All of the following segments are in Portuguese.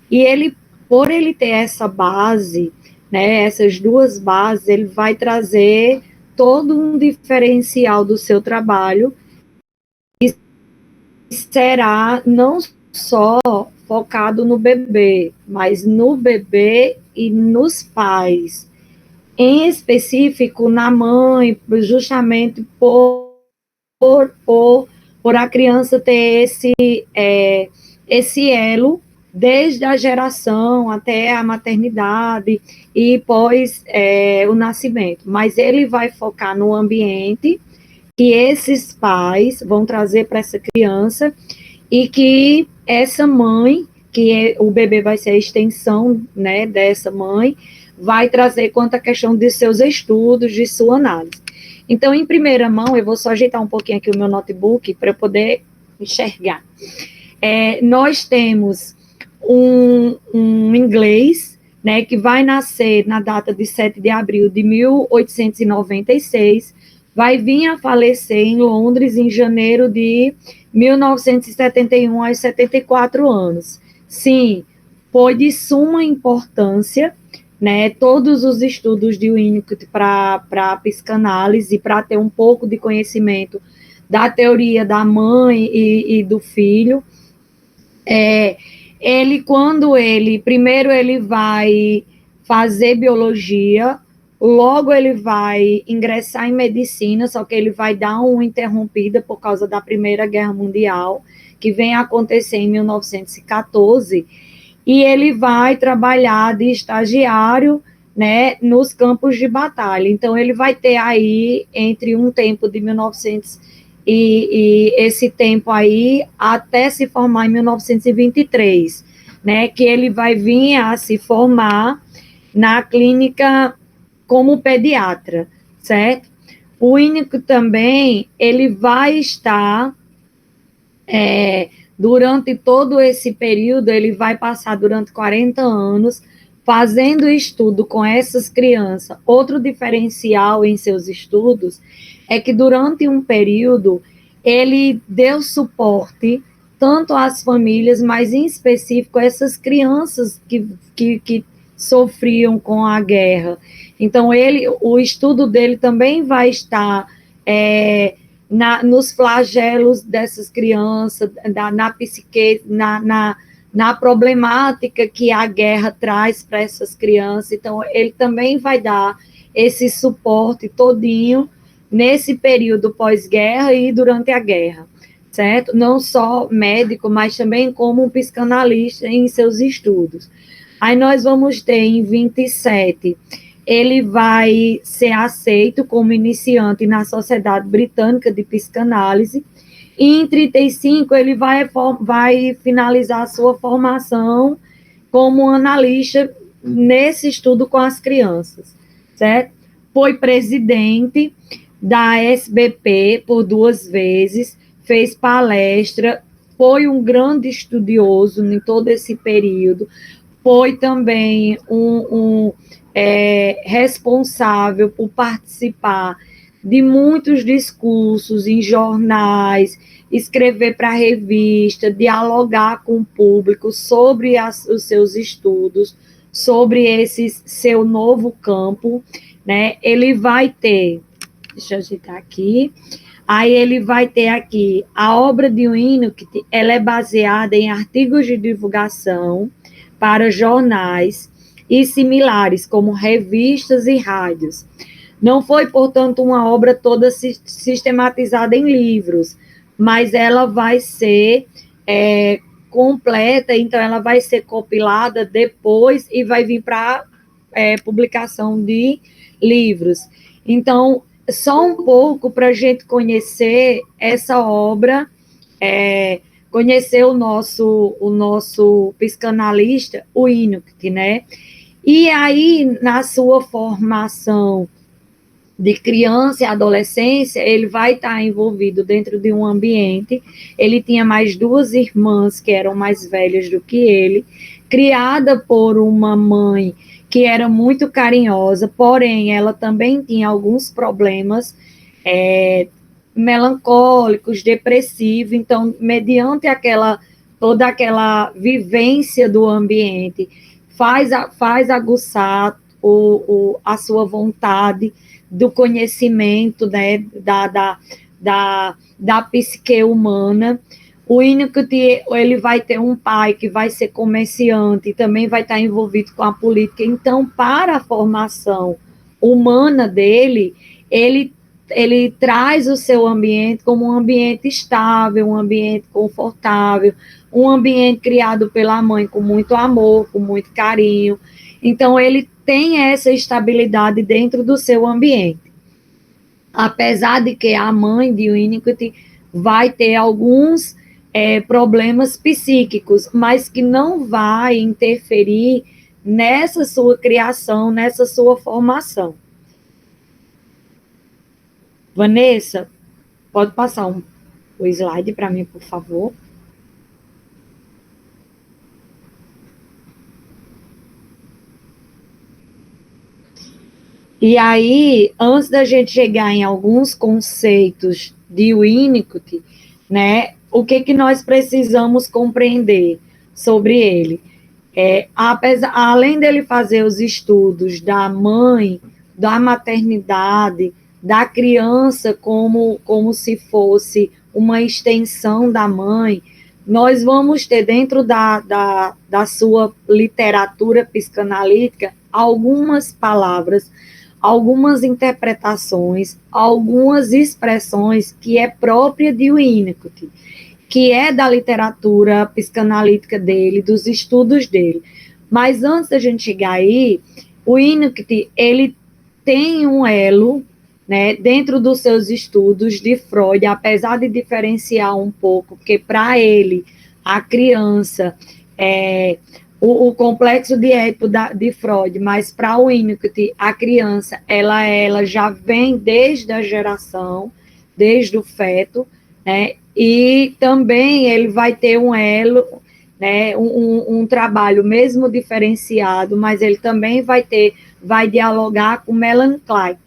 E ele, por ele ter essa base, né, essas duas bases, ele vai trazer todo um diferencial do seu trabalho e será não só focado no bebê, mas no bebê e nos pais, em específico na mãe, justamente por a criança ter esse elo desde a geração até a maternidade e pós o nascimento. Mas ele vai focar no ambiente que esses pais vão trazer para essa criança e que essa mãe, o bebê vai ser a extensão, né, dessa mãe, vai trazer quanto à questão de seus estudos, de sua análise. Então, em primeira mão, eu vou só ajeitar um pouquinho aqui o meu notebook para eu poder enxergar. Nós temos um inglês, né, que vai nascer na data de 7 de abril de 1896, vai vir a falecer em Londres em janeiro de 1971, aos 74 anos. Sim, foi de suma importância, né, todos os estudos de Winnicott para a psicanálise, para ter um pouco de conhecimento da teoria da mãe e do filho. Primeiro ele vai fazer biologia, logo ele vai ingressar em medicina, só que ele vai dar uma interrompida por causa da Primeira Guerra Mundial, que vem a acontecer em 1914, e ele vai trabalhar de estagiário, né, nos campos de batalha. Então, ele vai ter aí, entre um tempo de 1900 e esse tempo aí, até se formar em 1923, né, que ele vai vir a se formar na clínica como pediatra, certo? O Winnicott também, ele vai estar, durante todo esse período, ele vai passar durante 40 anos fazendo estudo com essas crianças. Outro diferencial em seus estudos é que durante um período ele deu suporte tanto às famílias, mas em específico a essas crianças que sofriam com a guerra. Então, o estudo dele também vai estar nos flagelos dessas crianças, na psique, na problemática que a guerra traz para essas crianças. Então, ele também vai dar esse suporte todinho nesse período pós-guerra e durante a guerra, certo? Não só médico, mas também como um psicanalista em seus estudos. Aí nós vamos ter em 27, ele vai ser aceito como iniciante na Sociedade Britânica de Psicanálise, e em 35 ele vai finalizar a sua formação como analista nesse estudo com as crianças, certo? Foi presidente da SBP por 2 vezes, fez palestra, foi um grande estudioso em todo esse período, foi também responsável por participar de muitos discursos em jornais, escrever para revista, dialogar com o público sobre os seus estudos, sobre esse seu novo campo, né? Ele vai ter, deixa eu ajeitar aqui, aí ele vai ter aqui, a obra de Winnicott, ela é baseada em artigos de divulgação para jornais e similares, como revistas e rádios. Não foi, portanto, uma obra toda sistematizada em livros, mas ela vai ser completa, então ela vai ser compilada depois e vai vir para publicação de livros. Então, só um pouco para a gente conhecer essa obra, conhecer o nosso psicanalista, o Winnicott, né? E aí, na sua formação de criança e adolescência, ele vai estar envolvido dentro de um ambiente. Ele tinha mais 2 irmãs que eram mais velhas do que ele, criada por uma mãe que era muito carinhosa, porém ela também tinha alguns problemas melancólicos, depressivos. Então, mediante aquela toda aquela vivência do ambiente, faz aguçar a sua vontade do conhecimento, né, da psique humana. O Winnicott, ele vai ter um pai que vai ser comerciante e também vai estar envolvido com a política. Então, para a formação humana dele, ele traz o seu ambiente como um ambiente estável, um ambiente confortável, um ambiente criado pela mãe com muito amor, com muito carinho. Então, ele tem essa estabilidade dentro do seu ambiente. Apesar de que a mãe de Winnicott vai ter alguns problemas psíquicos, mas que não vai interferir nessa sua criação, nessa sua formação. Vanessa, pode passar o slide para mim, por favor? E aí, antes da gente chegar em alguns conceitos de Winnicott, né, o que nós precisamos compreender sobre ele? Além dele fazer os estudos da mãe, da maternidade, da criança como se fosse uma extensão da mãe, nós vamos ter dentro da sua literatura psicanalítica algumas palavras, algumas interpretações, algumas expressões que é própria de Winnicott, que é da literatura psicanalítica dele, dos estudos dele. Mas antes da gente chegar aí, o Winnicott, ele tem um elo, né, dentro dos seus estudos de Freud, apesar de diferenciar um pouco, porque para ele, a criança, o complexo de Édipo de Freud, mas para o Winnicott, a criança, ela já vem desde a geração, desde o feto, né, e também ele vai ter um elo, né, um trabalho mesmo diferenciado, mas ele também vai dialogar com Melanie Klein.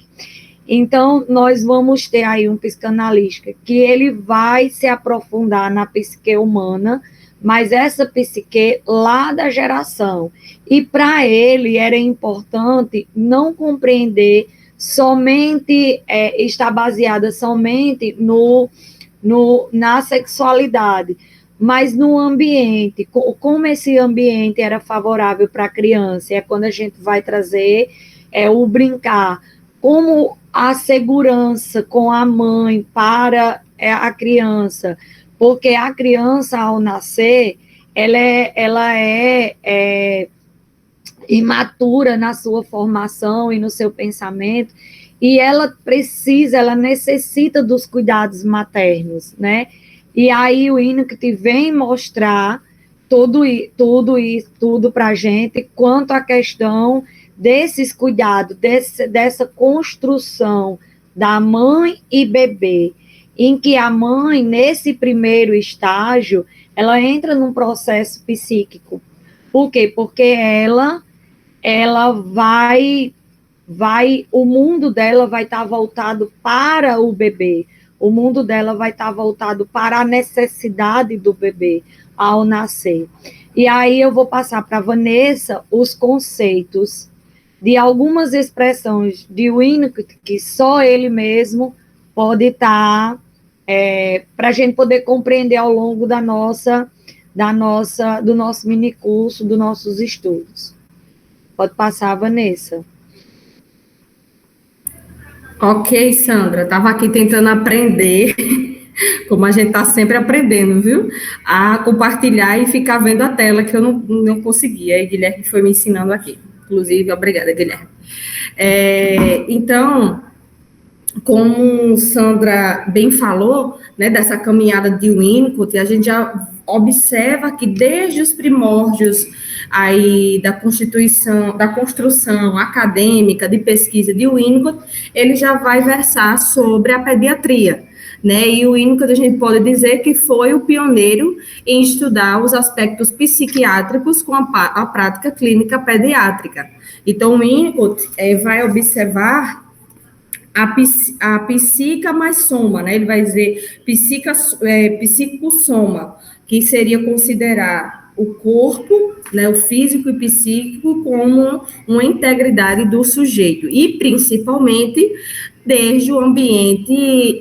Então, nós vamos ter aí um psicanalista que ele vai se aprofundar na psique humana, mas essa psique lá da geração. E para ele era importante não compreender somente, está baseada somente na sexualidade, mas no ambiente, como esse ambiente era favorável para a criança, é quando a gente vai trazer o brincar, como a segurança com a mãe para a criança, porque a criança, ao nascer, ela é imatura na sua formação e no seu pensamento, e ela necessita dos cuidados maternos, né? E aí o Winnicott vem mostrar tudo para a gente quanto à questão desses cuidados, dessa construção da mãe e bebê, em que a mãe, nesse primeiro estágio, ela entra num processo psíquico. Por quê? Porque ela o mundo dela vai estar voltado para o bebê, o mundo dela vai estar voltado para a necessidade do bebê ao nascer. E aí eu vou passar para a Vanessa os conceitos de algumas expressões de Winnicott que só ele mesmo pode estar, para a gente poder compreender ao longo do nosso minicurso, dos nossos estudos. Pode passar, Vanessa. Ok, Sandra, estava aqui tentando aprender, como a gente está sempre aprendendo, viu? A compartilhar e ficar vendo a tela, que eu não conseguia. Aí, Guilherme foi me ensinando aqui. Inclusive, obrigada, Guilherme. Então, como Sandra bem falou, né, dessa caminhada de Winnicott, a gente já observa que desde os primórdios aí da construção acadêmica de pesquisa de Winnicott, ele já vai versar sobre a pediatria, né? E o Winnicott a gente pode dizer que foi o pioneiro em estudar os aspectos psiquiátricos com a prática clínica pediátrica. Então, o Winnicott vai observar a psica mais soma, né? Ele vai dizer psicossoma, que seria considerar o corpo, né, o físico e psíquico, como uma integridade do sujeito, e principalmente desde o ambiente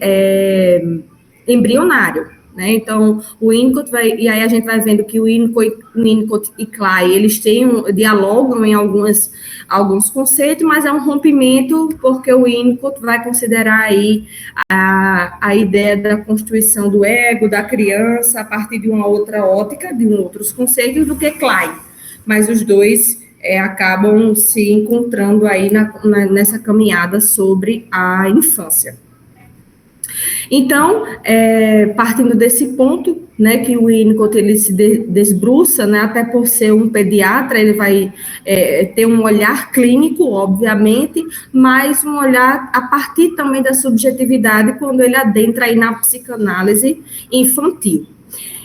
embrionário. Né? Então, o Winnicott e aí a gente vai vendo que o Winnicott e Clay, eles dialogam em alguns conceitos, mas é um rompimento, porque o Winnicott vai considerar aí a ideia da constituição do ego, da criança, a partir de uma outra ótica, de outros conceitos, do que Clay. Mas os dois acabam se encontrando aí nessa caminhada sobre a infância. Então, partindo desse ponto, né, que o Winnicott ele se desbruça, né, até por ser um pediatra, ele vai ter um olhar clínico, obviamente, mas um olhar a partir também da subjetividade, quando ele adentra aí na psicanálise infantil.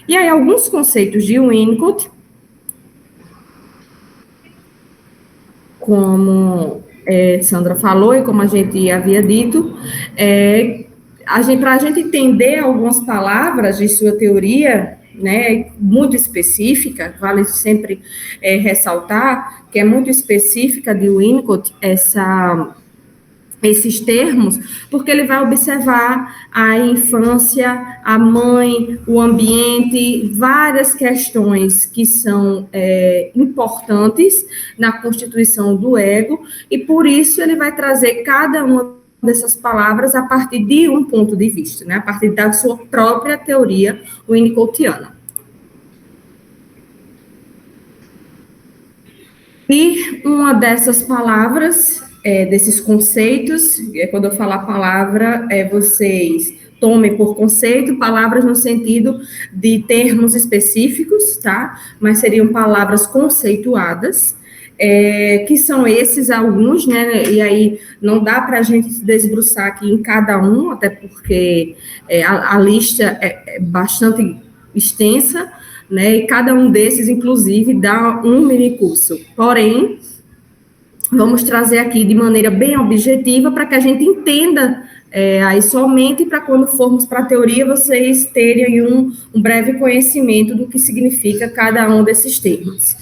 E aí, alguns conceitos de Winnicott, como Sandra falou e como a gente havia dito, para a gente entender algumas palavras de sua teoria, né, muito específica, vale sempre ressaltar que é muito específica de Winnicott esses termos, porque ele vai observar a infância, a mãe, o ambiente, várias questões que são importantes na constituição do ego, e por isso ele vai trazer cada uma dessas palavras a partir de um ponto de vista, né, a partir da sua própria teoria winnicottiana. E uma dessas palavras, desses conceitos, quando eu falar palavra, vocês tomem por conceito palavras no sentido de termos específicos, tá? Mas seriam palavras conceituadas, que são esses alguns, né? E aí não dá para a gente se desbruçar aqui em cada um, até porque a lista é bastante extensa, né? E cada um desses, inclusive, dá um minicurso. Porém, vamos trazer aqui de maneira bem objetiva para que a gente entenda aí somente para quando formos para a teoria vocês terem um breve conhecimento do que significa cada um desses termos.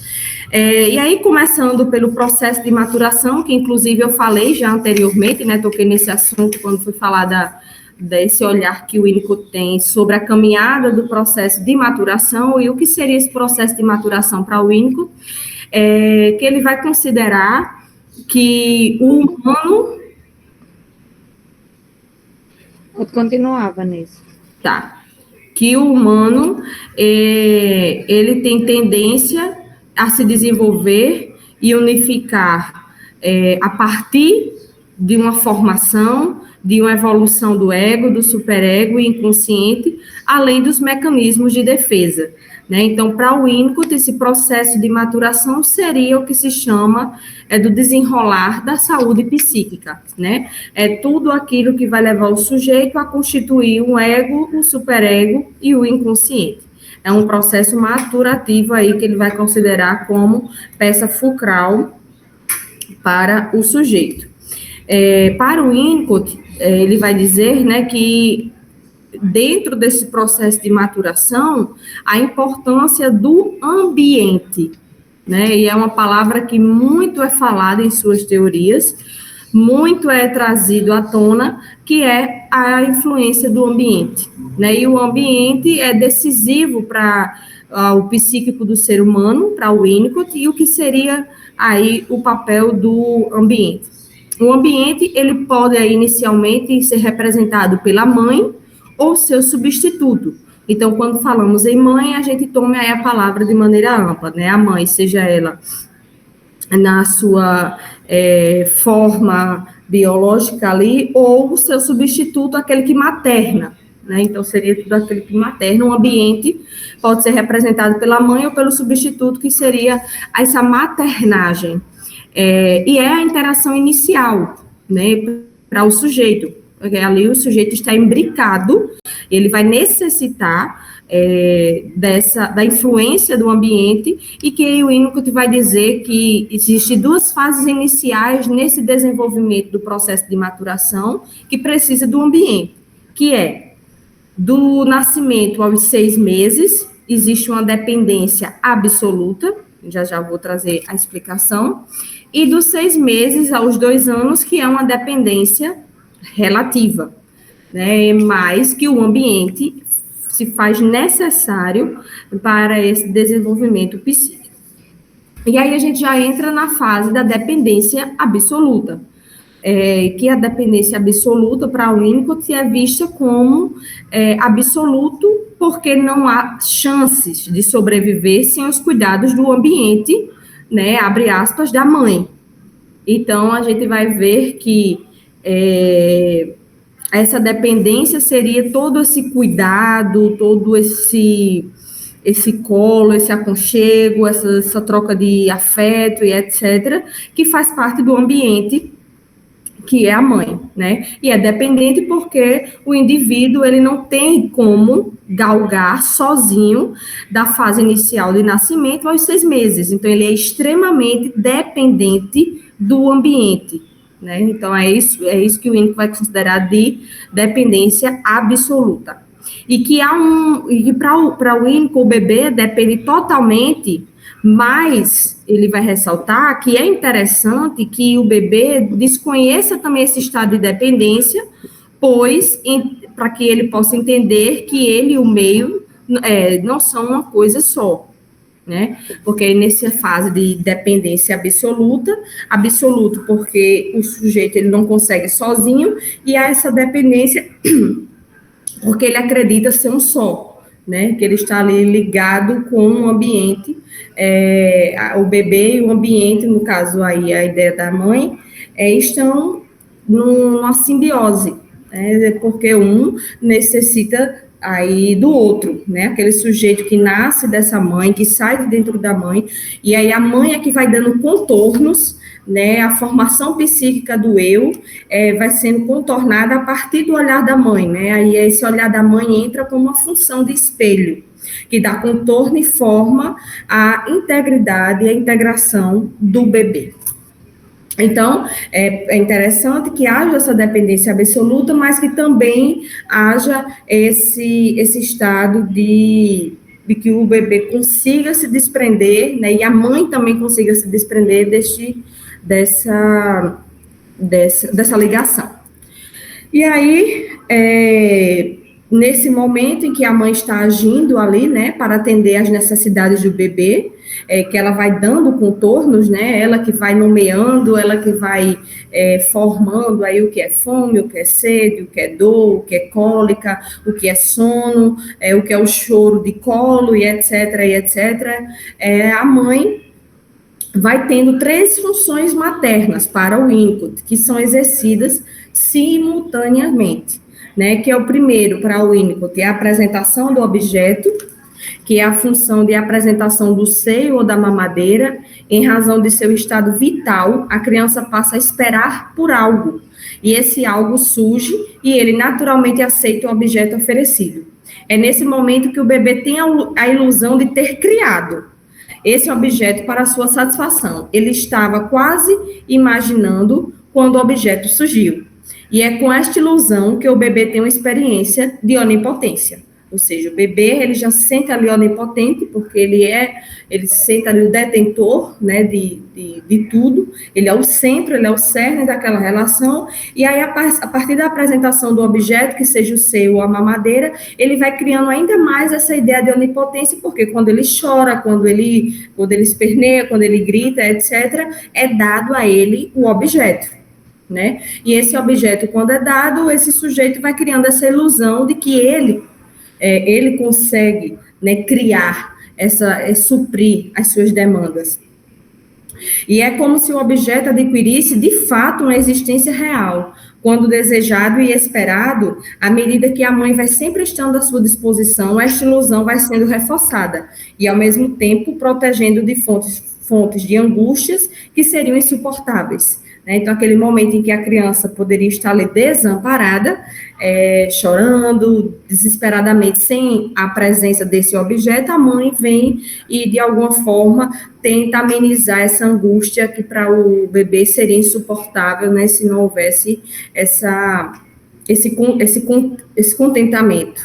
E aí, começando pelo processo de maturação, que inclusive eu falei já anteriormente, né, toquei nesse assunto quando fui falar desse olhar que o Winnicott tem sobre a caminhada do processo de maturação, e o que seria esse processo de maturação para o Winnicott, que ele vai considerar que o humano... Pode continuar, Vanessa. Tá. Que o humano, ele tem tendência a se desenvolver e unificar a partir de uma formação, de uma evolução do ego, do superego e inconsciente, além dos mecanismos de defesa, né? Então, para o Winnicott, esse processo de maturação seria o que se chama do desenrolar da saúde psíquica, né? É tudo aquilo que vai levar o sujeito a constituir um ego, o superego e o inconsciente. É um processo maturativo aí que ele vai considerar como peça fulcral para o sujeito. Para o Winnicott, ele vai dizer, né, que dentro desse processo de maturação, a importância do ambiente, né, e é uma palavra que muito é falada em suas teorias, muito é trazido à tona, que é a influência do ambiente, né, e o ambiente é decisivo para o psíquico do ser humano, para o Winnicott, e o que seria aí o papel do ambiente. O ambiente, ele pode inicialmente ser representado pela mãe ou seu substituto. Então, quando falamos em mãe, a gente toma aí a palavra de maneira ampla, né? A mãe, seja ela na sua forma biológica ali, ou o seu substituto, aquele que materna, né? Então, seria tudo aquele que materna. Um ambiente pode ser representado pela mãe ou pelo substituto, que seria essa maternagem. E é a interação inicial, né, para o sujeito, porque ali o sujeito está imbricado, ele vai necessitar da influência do ambiente, e que o Winnicott vai dizer que existem duas fases iniciais nesse desenvolvimento do processo de maturação, que precisa do ambiente, que é do nascimento aos 6 meses, existe uma dependência absoluta, já vou trazer a explicação, e dos 6 meses aos 2 anos, que é uma dependência relativa, né, mais que o ambiente se faz necessário para esse desenvolvimento psíquico. E aí a gente já entra na fase da dependência absoluta, que a dependência absoluta para o Winnicott é vista como absoluto porque não há chances de sobreviver sem os cuidados do ambiente, né, abre aspas, da mãe. Então, a gente vai ver que essa dependência seria todo esse cuidado, todo esse colo, esse aconchego, essa troca de afeto e etc., que faz parte do ambiente que é a mãe, né? E é dependente porque o indivíduo, ele não tem como galgar sozinho da fase inicial de nascimento aos 6 meses. Então, ele é extremamente dependente do ambiente, né? Então, é isso que o Winnicott vai considerar de dependência absoluta. E que para o Winnicott, o bebê depende totalmente, mas ele vai ressaltar que é interessante que o bebê desconheça também esse estado de dependência, pois para que ele possa entender que ele e o meio não são uma coisa só, né? Porque nessa fase de dependência absoluto porque o sujeito ele não consegue sozinho, e há essa dependência porque ele acredita ser um só, né? Que ele está ali ligado com o ambiente, o bebê e o ambiente, no caso aí a ideia da mãe, estão numa simbiose, né? Porque um necessita aí do outro, né? Aquele sujeito que nasce dessa mãe, que sai de dentro da mãe, e aí a mãe é que vai dando contornos, né? A formação psíquica do eu vai sendo contornada a partir do olhar da mãe, né? Aí esse olhar da mãe entra como uma função de espelho, que dá contorno e forma a integridade e a integração do bebê. Então, é interessante que haja essa dependência absoluta, mas que também haja esse estado de que o bebê consiga se desprender, né, e a mãe também consiga se desprender dessa ligação. E aí, nesse momento em que a mãe está agindo ali, né, para atender às necessidades do bebê, que ela vai dando contornos, né, ela que vai nomeando, ela que vai formando aí o que é fome, o que é sede, o que é dor, o que é cólica, o que é sono, o que é o choro de colo, e etc., a mãe vai tendo 3 funções maternas para o Winnicott, que são exercidas simultaneamente, né, que é o primeiro para o Winnicott, é a apresentação do objeto, que é a função de apresentação do seio ou da mamadeira. Em razão de seu estado vital, a criança passa a esperar por algo, e esse algo surge e ele naturalmente aceita o objeto oferecido. É nesse momento que o bebê tem a ilusão de ter criado esse objeto para sua satisfação. Ele estava quase imaginando quando o objeto surgiu. E é com esta ilusão que o bebê tem uma experiência de onipotência. Ou seja, o bebê, ele já se sente ali onipotente, porque ele se sente ali o detentor, né, de tudo, ele é o centro, ele é o cerne daquela relação, e aí, a partir da apresentação do objeto, que seja o seio ou a mamadeira, ele vai criando ainda mais essa ideia de onipotência, porque quando ele chora, quando ele esperneia, quando ele grita, etc., é dado a ele o objeto, né? E esse objeto, quando é dado, esse sujeito vai criando essa ilusão de que ele consegue, né, criar, suprir as suas demandas. E é como se o objeto adquirisse, de fato, uma existência real, quando desejado e esperado, à medida que a mãe vai sempre estando à sua disposição, esta ilusão vai sendo reforçada, e, ao mesmo tempo, protegendo de fontes de angústias que seriam insuportáveis. Então, aquele momento em que a criança poderia estar ali desamparada, chorando desesperadamente, sem a presença desse objeto, a mãe vem e, de alguma forma, tenta amenizar essa angústia que para o bebê seria insuportável, né, se não houvesse esse contentamento.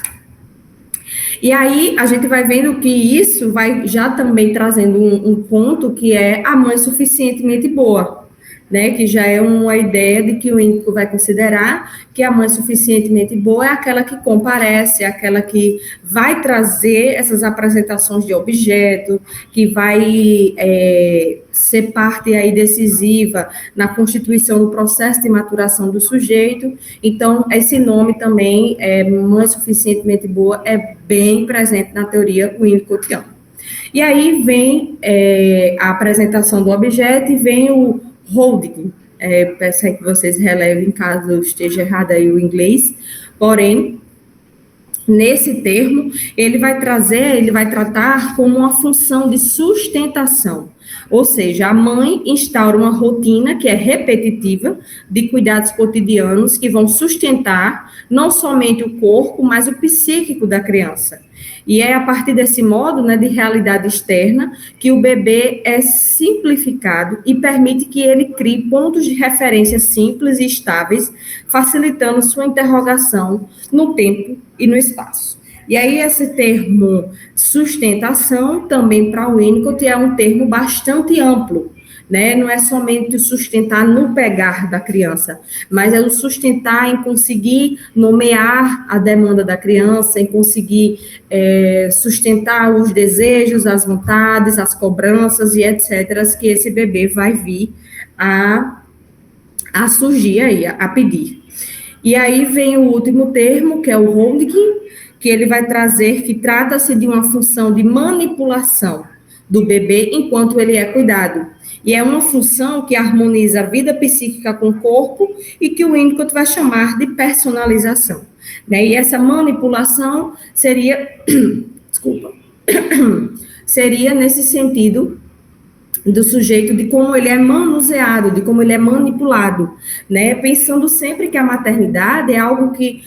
E aí a gente vai vendo que isso vai já também trazendo um ponto que é a mãe suficientemente boa, né? Que já é uma ideia de que o índico vai considerar que a mãe suficientemente boa é aquela que comparece, é aquela que vai trazer essas apresentações de objeto, que vai ser parte aí decisiva na constituição do processo de maturação do sujeito. Então, esse nome também, mãe suficientemente boa, é bem presente na teoria winnicottiana. E aí vem a apresentação do objeto e vem o holding. Peço aí que vocês relevem caso esteja errado aí o inglês, porém, nesse termo, ele vai tratar como uma função de sustentação, ou seja, a mãe instaura uma rotina que é repetitiva de cuidados cotidianos que vão sustentar não somente o corpo, mas o psíquico da criança. E é a partir desse modo, né, de realidade externa, que o bebê é simplificado e permite que ele crie pontos de referência simples e estáveis, facilitando sua interrogação no tempo e no espaço. E aí esse termo sustentação, também para o Winnicott, é um termo bastante amplo, né? Não é somente o sustentar no pegar da criança, mas é o sustentar em conseguir nomear a demanda da criança, em conseguir sustentar os desejos, as vontades, as cobranças e etc., que esse bebê vai vir a surgir aí, a pedir. E aí vem o último termo, que é o holding, que ele vai trazer que trata-se de uma função de manipulação do bebê enquanto ele é cuidado. E é uma função que harmoniza a vida psíquica com o corpo e que o Winnicott vai chamar de personalização, né? E essa manipulação seria, seria nesse sentido do sujeito, de como ele é manuseado, de como ele é manipulado, né? Pensando sempre que a maternidade é algo que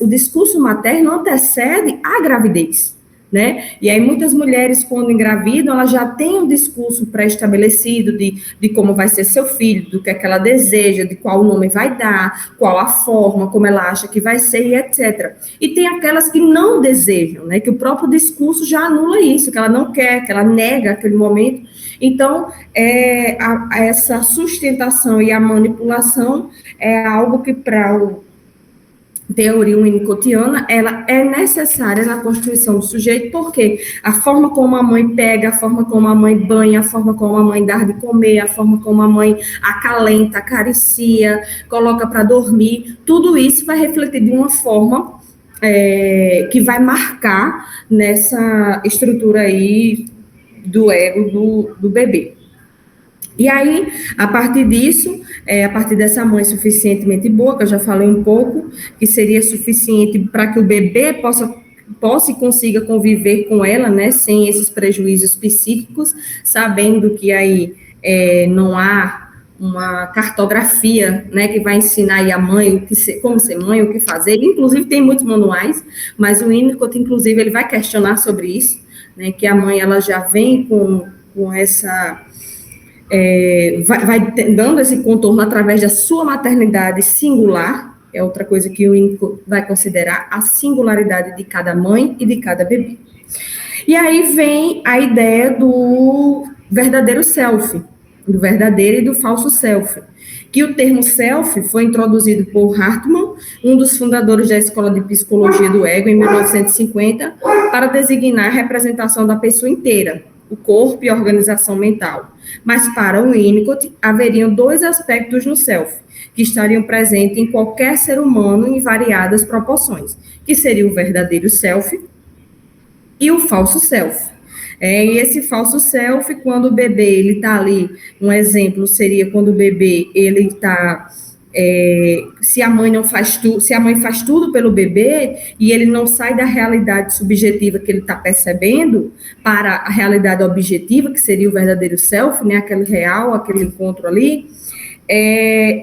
o discurso materno antecede a gravidez, né? E aí muitas mulheres, quando engravidam, elas já têm um discurso pré-estabelecido de como vai ser seu filho, do que é que ela deseja, de qual nome vai dar, qual a forma, como ela acha que vai ser, e etc. E tem aquelas que não desejam, né? Que o próprio discurso já anula isso, que ela não quer, que ela nega aquele momento. Então, essa sustentação e a manipulação é algo que, para a teoria winnicottiana, ela é necessária na constituição do sujeito, porque a forma como a mãe pega, a forma como a mãe banha, a forma como a mãe dá de comer, a forma como a mãe acalenta, acaricia, coloca para dormir, tudo isso vai refletir de uma forma que vai marcar nessa estrutura aí do ego do bebê. E aí, a partir disso, a partir dessa mãe suficientemente boa, que eu já falei um pouco, que seria suficiente para que o bebê possa e consiga conviver com ela, né, sem esses prejuízos psíquicos, sabendo que aí não há uma cartografia, né, que vai ensinar aí a mãe como ser mãe, o que fazer. Inclusive, tem muitos manuais, mas o Winnicott, inclusive, ele vai questionar sobre isso, né, que a mãe ela já vem com essa... vai dando esse contorno através da sua maternidade singular, é outra coisa que o Winnicott vai considerar a singularidade de cada mãe e de cada bebê. E aí vem a ideia do verdadeiro self, do verdadeiro e do falso self, que o termo self foi introduzido por Hartmann, um dos fundadores da Escola de Psicologia do Ego, em 1950, para designar a representação da pessoa inteira, o corpo e a organização mental. Mas para o Winnicott, haveriam dois aspectos no self, que estariam presentes em qualquer ser humano em variadas proporções, que seria o verdadeiro self e o falso self. E esse falso self, quando o bebê, ele está ali, um exemplo seria quando o bebê, ele está... se a mãe faz tudo pelo bebê e ele não sai da realidade subjetiva que ele está percebendo para a realidade objetiva, que seria o verdadeiro self, né, aquele real, aquele encontro ali,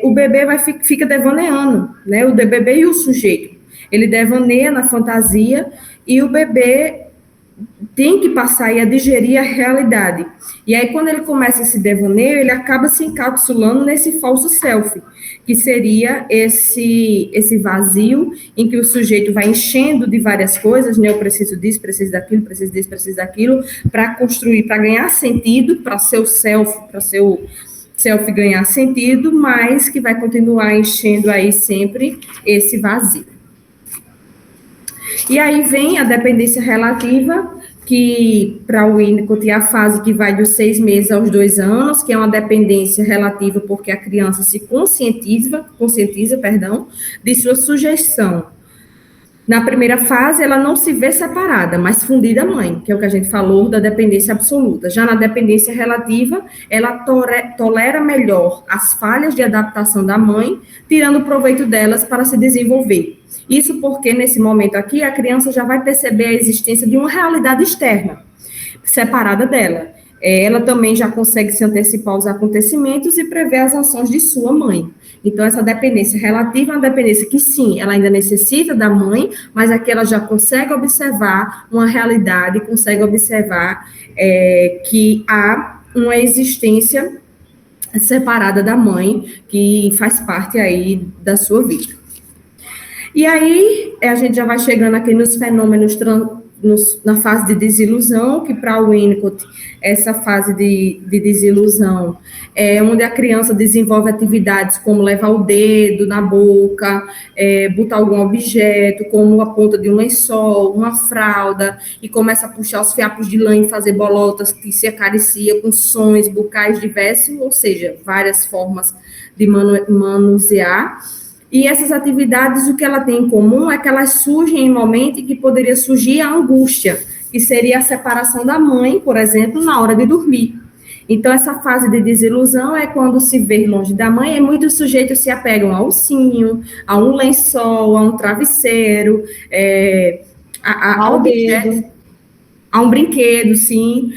o bebê fica devaneando, né, o bebê e o sujeito, ele devaneia na fantasia e o bebê tem que passar aí a digerir a realidade. E aí, quando ele começa esse devaneio, ele acaba se encapsulando nesse falso self, que seria esse vazio em que o sujeito vai enchendo de várias coisas, né? Eu preciso disso, preciso daquilo, preciso disso, preciso daquilo, para construir, para ganhar sentido, para seu self ganhar sentido, mas que vai continuar enchendo aí sempre esse vazio. E aí vem a dependência relativa, que para o Winnicott é a fase que vai dos 6 meses aos 2 anos, que é uma dependência relativa porque a criança se conscientiza, de sua sujeição. Na primeira fase, ela não se vê separada, mas fundida à mãe, que é o que a gente falou da dependência absoluta. Já na dependência relativa, ela tolera melhor as falhas de adaptação da mãe, tirando proveito delas para se desenvolver. Isso porque, nesse momento aqui, a criança já vai perceber a existência de uma realidade externa, separada dela. Ela também já consegue se antecipar aos acontecimentos e prever as ações de sua mãe. Então, essa dependência relativa é uma dependência que, sim, ela ainda necessita da mãe, mas aqui ela já consegue observar uma realidade, consegue observar que há uma existência separada da mãe, que faz parte aí da sua vida. E aí, a gente já vai chegando aqui nos fenômenos na fase de desilusão, que para o Winnicott, essa fase de desilusão é onde a criança desenvolve atividades como levar o dedo na boca, botar algum objeto, como a ponta de um lençol, uma fralda, e começa a puxar os fiapos de lã e fazer bolotas que se acaricia com sons bucais diversos, ou seja, várias formas de manusear. E essas atividades, o que ela tem em comum é que elas surgem em momentos em que poderia surgir a angústia, que seria a separação da mãe, por exemplo, na hora de dormir. Então, essa fase de desilusão é quando se vê longe da mãe, e muitos sujeitos se apegam ao ursinho, a um lençol, a um travesseiro, ao dedo. A um brinquedo, sim,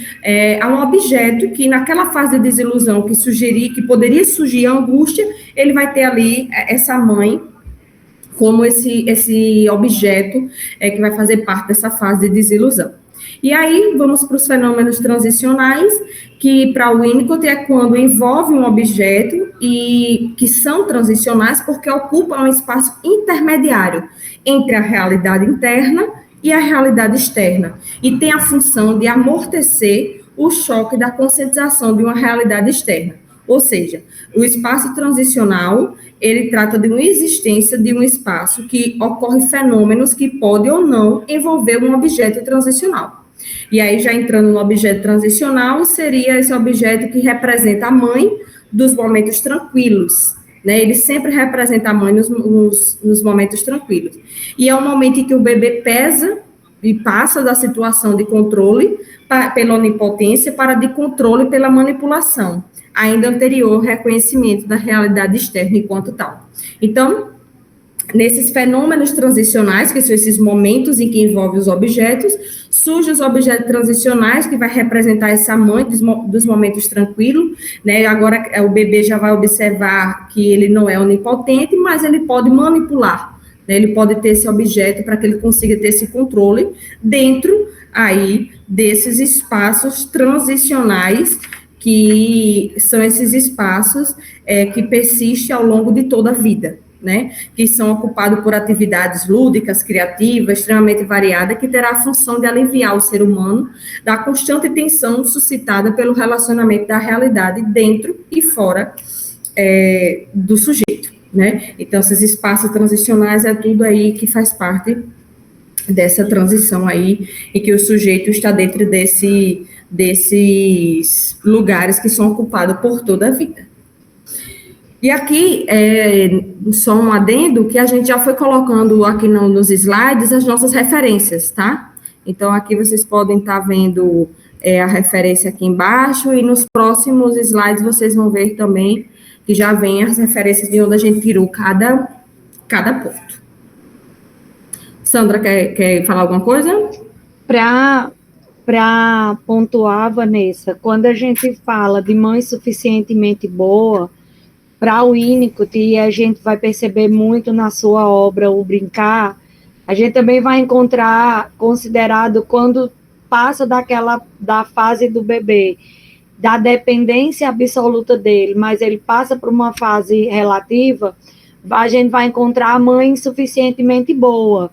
a um objeto que naquela fase de desilusão que poderia surgir a angústia, ele vai ter ali essa mãe como esse objeto que vai fazer parte dessa fase de desilusão. E aí, vamos para os fenômenos transicionais, que para o Winnicott é quando envolve um objeto e que são transicionais porque ocupam um espaço intermediário entre a realidade interna e a realidade externa, e tem a função de amortecer o choque da conscientização de uma realidade externa. Ou seja, o espaço transicional, ele trata de uma existência de um espaço que ocorre fenômenos que podem ou não envolver um objeto transicional. E aí, já entrando no objeto transicional, seria esse objeto que representa a mãe dos momentos tranquilos, né? Ele sempre representa a mãe nos momentos tranquilos. E é um momento em que o bebê pesa e passa da situação de controle pela onipotência para de controle pela manipulação, ainda anterior ao reconhecimento da realidade externa enquanto tal. Então, nesses fenômenos transicionais, que são esses momentos em que envolvem os objetos, surgem os objetos transicionais, que vai representar essa mãe dos momentos tranquilos, né? Agora, o bebê já vai observar que ele não é onipotente, mas ele pode manipular, né? Ele pode ter esse objeto para que ele consiga ter esse controle dentro aí desses espaços transicionais, que são esses espaços que persistem ao longo de toda a vida, né, que são ocupados por atividades lúdicas, criativas, extremamente variadas, que terá a função de aliviar o ser humano da constante tensão suscitada pelo relacionamento da realidade dentro e fora do sujeito, né. Então, esses espaços transicionais é tudo aí que faz parte dessa transição aí, em que o sujeito está dentro desses lugares que são ocupados por toda a vida. E aqui, só um adendo, que a gente já foi colocando aqui nos slides as nossas referências, tá? Então, aqui vocês podem estar vendo a referência aqui embaixo, e nos próximos slides vocês vão ver também que já vem as referências de onde a gente tirou cada ponto. Sandra, quer falar alguma coisa? Para pontuar, Vanessa, quando a gente fala de mãe suficientemente boa, para o Winnicott, e a gente vai perceber muito na sua obra O Brincar, a gente também vai encontrar considerado quando passa da fase do bebê, da dependência absoluta dele, mas ele passa por uma fase relativa, a gente vai encontrar a mãe suficientemente boa.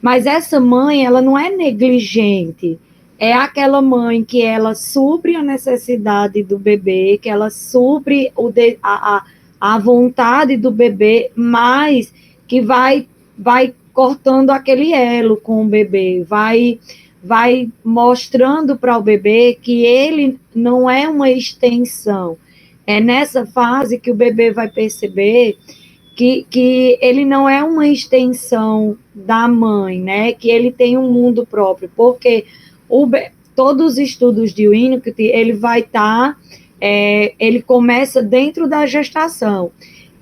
Mas essa mãe, ela não é negligente. É aquela mãe que ela supre a necessidade do bebê, que ela supre a vontade do bebê, mas que vai cortando aquele elo com o bebê, vai mostrando para o bebê que ele não é uma extensão. É nessa fase que o bebê vai perceber que ele não é uma extensão da mãe, né? Que ele tem um mundo próprio, porque todos os estudos de Winnicott, ele vai estar, ele começa dentro da gestação.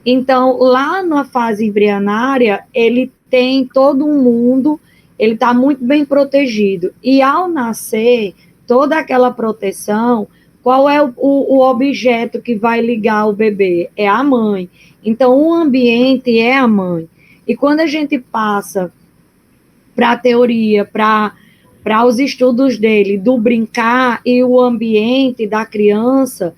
Então, lá na fase embrionária, ele tem todo um mundo, ele está muito bem protegido. E ao nascer, toda aquela proteção, qual é o objeto que vai ligar o bebê? É a mãe. Então, o ambiente é a mãe. E quando a gente passa para a teoria, para os estudos dele, do brincar e o ambiente da criança,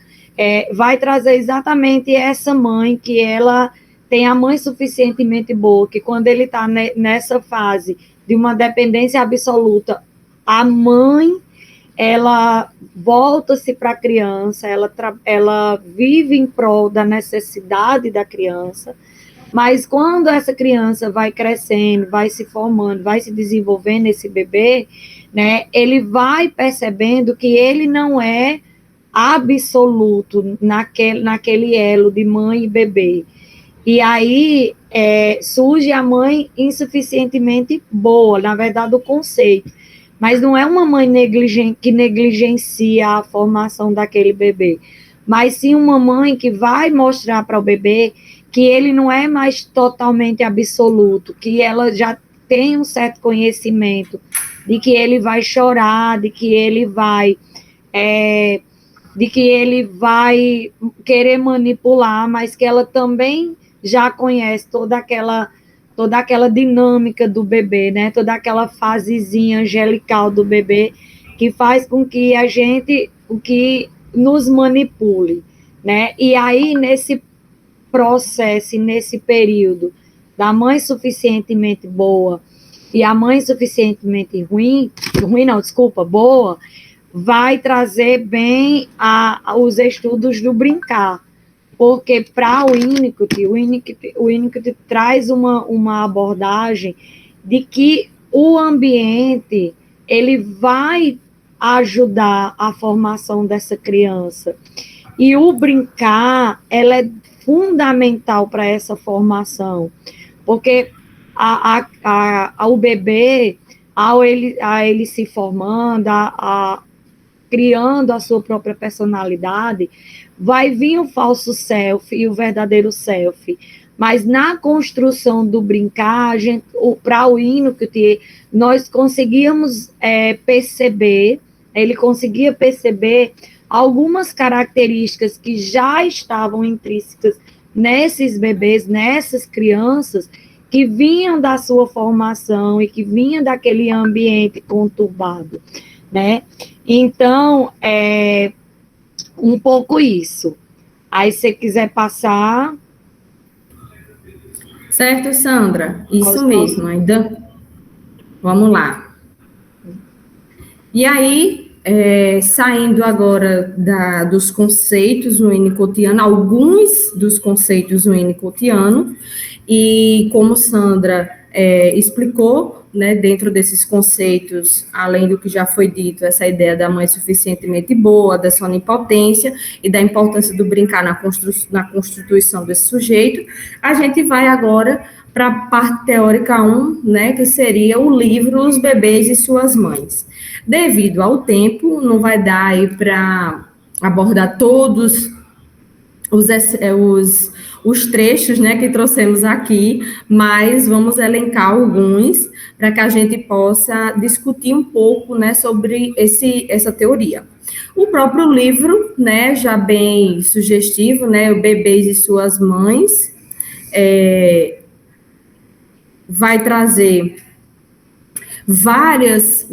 vai trazer exatamente essa mãe, que ela tem a mãe suficientemente boa, que quando ele está nessa fase de uma dependência absoluta, a mãe, ela volta-se para a criança, ela vive em prol da necessidade da criança, mas quando essa criança vai crescendo, vai se formando, vai se desenvolvendo, esse bebê, né, ele vai percebendo que ele não é absoluto naquele elo de mãe e bebê. E aí surge a mãe insuficientemente boa, na verdade, o conceito. Mas não é uma mãe que negligencia a formação daquele bebê, mas sim uma mãe que vai mostrar para o bebê que ele não é mais totalmente absoluto, que ela já tem um certo conhecimento de que ele vai chorar, de que ele vai querer manipular, mas que ela também já conhece toda aquela dinâmica do bebê, né? Toda aquela fasezinha angelical do bebê que faz com que que nos manipule, né? E aí, nesse processo, nesse período da mãe suficientemente boa e a mãe suficientemente boa, vai trazer bem os estudos do brincar. Porque para o Winnicott traz uma abordagem de que o ambiente ele vai ajudar a formação dessa criança. E o brincar, ela é fundamental para essa formação. Porque o bebê, a ele se formando, criando a sua própria personalidade, vai vir o falso self e o verdadeiro self. Mas na construção do brincar, para o Winnicott, nós conseguíamos perceber, ele conseguia perceber algumas características que já estavam intrínsecas nesses bebês, nessas crianças, que vinham da sua formação e que vinham daquele ambiente conturbado, né? Então, um pouco isso. Aí, se você quiser passar... Certo, Sandra? Isso mesmo, ainda... Vamos lá. E aí, saindo agora dos conceitos winnicottianos, alguns dos conceitos winnicottianos, e como Sandra explicou, né, dentro desses conceitos, além do que já foi dito, essa ideia da mãe suficientemente boa, da sua onipotência e da importância do brincar na constituição desse sujeito, a gente vai agora para a parte teórica 1, né, que seria o livro Os Bebês e Suas Mães. Devido ao tempo, não vai dar aí para abordar todos os trechos, né, que trouxemos aqui, mas vamos elencar alguns para que a gente possa discutir um pouco, né, sobre essa teoria. O próprio livro, né, já bem sugestivo, né, o Bebês e Suas Mães, vai trazer várias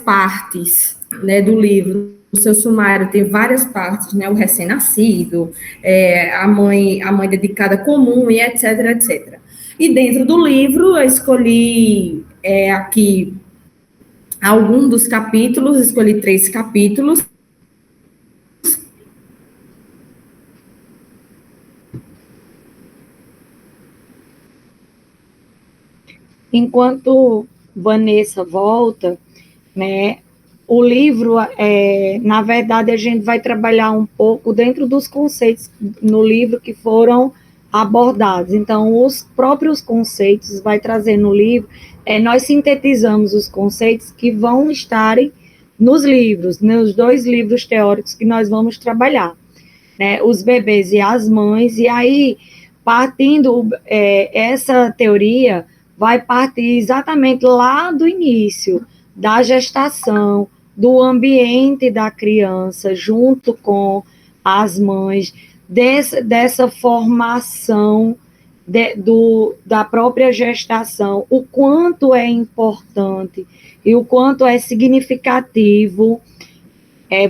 partes, né, do livro. O seu sumário tem várias partes, né, o recém-nascido, a mãe dedicada comum e etc, etc. E dentro do livro eu escolhi aqui algum dos capítulos, escolhi 3 capítulos. Enquanto Vanessa volta, né, o livro, na verdade, a gente vai trabalhar um pouco dentro dos conceitos no livro que foram abordados. Então, os próprios conceitos vai trazer no livro, nós sintetizamos os conceitos que vão estarem nos livros, nos 2 livros teóricos que nós vamos trabalhar, né, os bebês e as mães, e aí, partindo, essa teoria vai partir exatamente lá do início, da gestação, do ambiente da criança, junto com as mães, dessa formação da própria gestação, o quanto é importante e o quanto é significativo.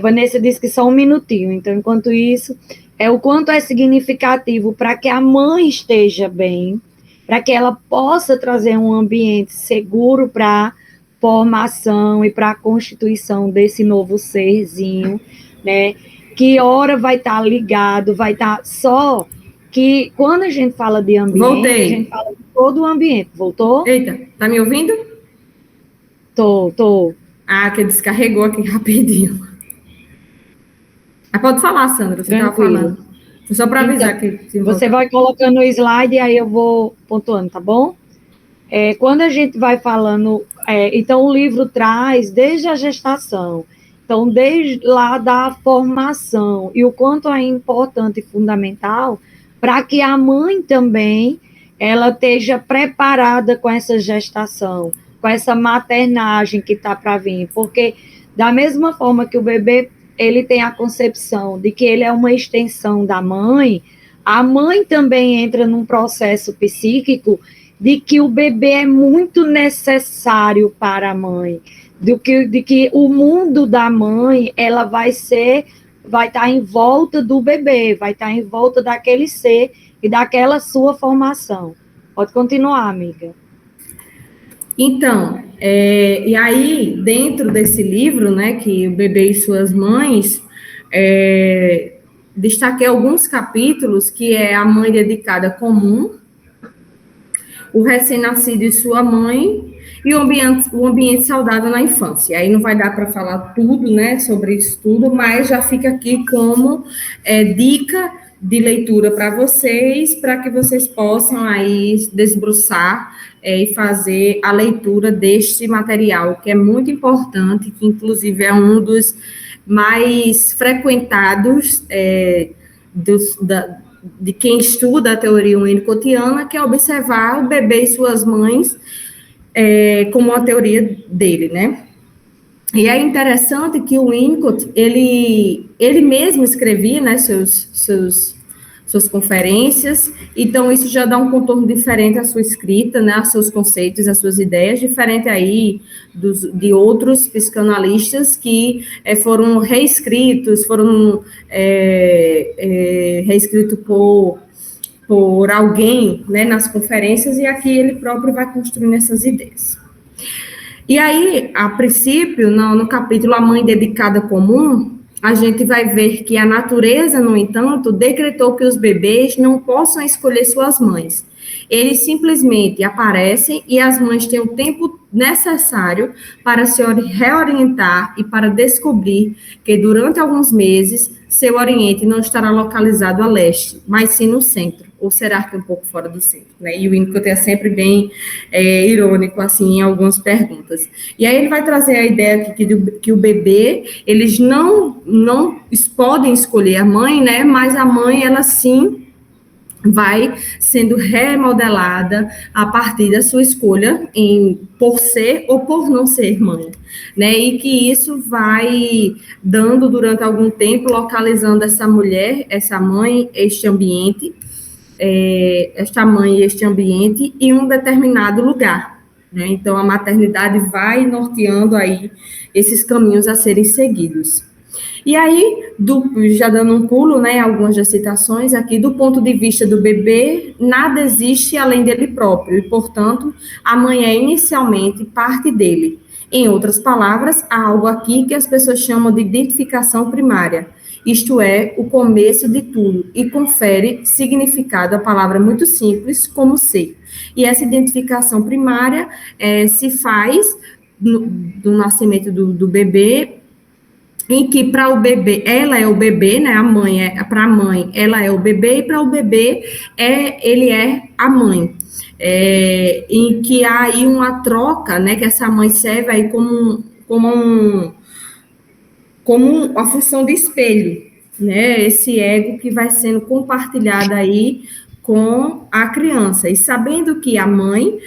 Vanessa disse que só um minutinho, então, enquanto isso, o quanto é significativo para que a mãe esteja bem, para que ela possa trazer um ambiente seguro para a formação e para a constituição desse novo serzinho, né? Que hora vai estar ligado, vai estar só que quando a gente fala de ambiente, Voltei. A gente fala de todo o ambiente. Voltou? Eita, tá me ouvindo? Tô. Ah, que descarregou aqui rapidinho. Pode falar, Sandra, você estava falando. Só para avisar então, que... Você vai colocando o slide e aí eu vou pontuando, tá bom? Quando a gente vai falando... então, o livro traz desde a gestação, então, desde lá da formação, e o quanto é importante e fundamental para que a mãe também ela esteja preparada com essa gestação, com essa maternagem que está para vir, porque da mesma forma que o bebê ele tem a concepção de que ele é uma extensão da mãe, a mãe também entra num processo psíquico de que o bebê é muito necessário para a mãe, de que o mundo da mãe ela vai estar em volta do bebê, vai estar em volta daquele ser e daquela sua formação. Pode continuar, amiga. Então, e aí, dentro desse livro, né, que o bebê e suas mães, destaquei alguns capítulos, que é a mãe dedicada comum, o recém-nascido e sua mãe, e o ambiente saudável na infância. Aí não vai dar para falar tudo, né, sobre isso tudo, mas já fica aqui como dica de leitura para que vocês possam aí desbruçar e fazer a leitura deste material, que é muito importante, que inclusive é um dos mais frequentados de quem estuda a teoria winnicottiana, que é observar o bebê e suas mães como uma teoria dele, né? E é interessante que o Winnicott, ele mesmo escrevia, né, suas conferências, então isso já dá um contorno diferente à sua escrita, né, aos seus conceitos, às suas ideias, diferente aí de outros psicanalistas que foram reescritos, reescritos por alguém, né, nas conferências, e aqui ele próprio vai construindo essas ideias. E aí, a princípio, no capítulo A Mãe Dedicada Comum, a gente vai ver que a natureza, no entanto, decretou que os bebês não possam escolher suas mães. Eles simplesmente aparecem e as mães têm o tempo necessário para se reorientar e para descobrir que durante alguns meses seu oriente não estará localizado a leste, mas sim no centro, ou será que um pouco fora do centro, né? E o Winnicott é sempre bem irônico, assim, em algumas perguntas. E aí ele vai trazer a ideia que o bebê, eles não podem escolher a mãe, né? Mas a mãe, ela sim vai sendo remodelada a partir da sua escolha por ser ou por não ser mãe, né? E que isso vai dando durante algum tempo, localizando essa mulher, essa mãe, este ambiente, esta mãe e este ambiente em um determinado lugar, né? Então, a maternidade vai norteando aí esses caminhos a serem seguidos. E aí, já dando um pulo, né, algumas das citações aqui, do ponto de vista do bebê, nada existe além dele próprio, e, portanto, a mãe é inicialmente parte dele. Em outras palavras, há algo aqui que as pessoas chamam de identificação primária, isto é, o começo de tudo, e confere significado à palavra muito simples, como ser. E essa identificação primária se faz do nascimento do bebê, em que para o bebê, ela é o bebê, né? A mãe para a mãe, ela é o bebê, e para o bebê, ele é a mãe. Em que há aí uma troca, né? Que essa mãe serve aí como a função de espelho, né? Esse ego que vai sendo compartilhado aí com a criança. E sabendo que a mãe,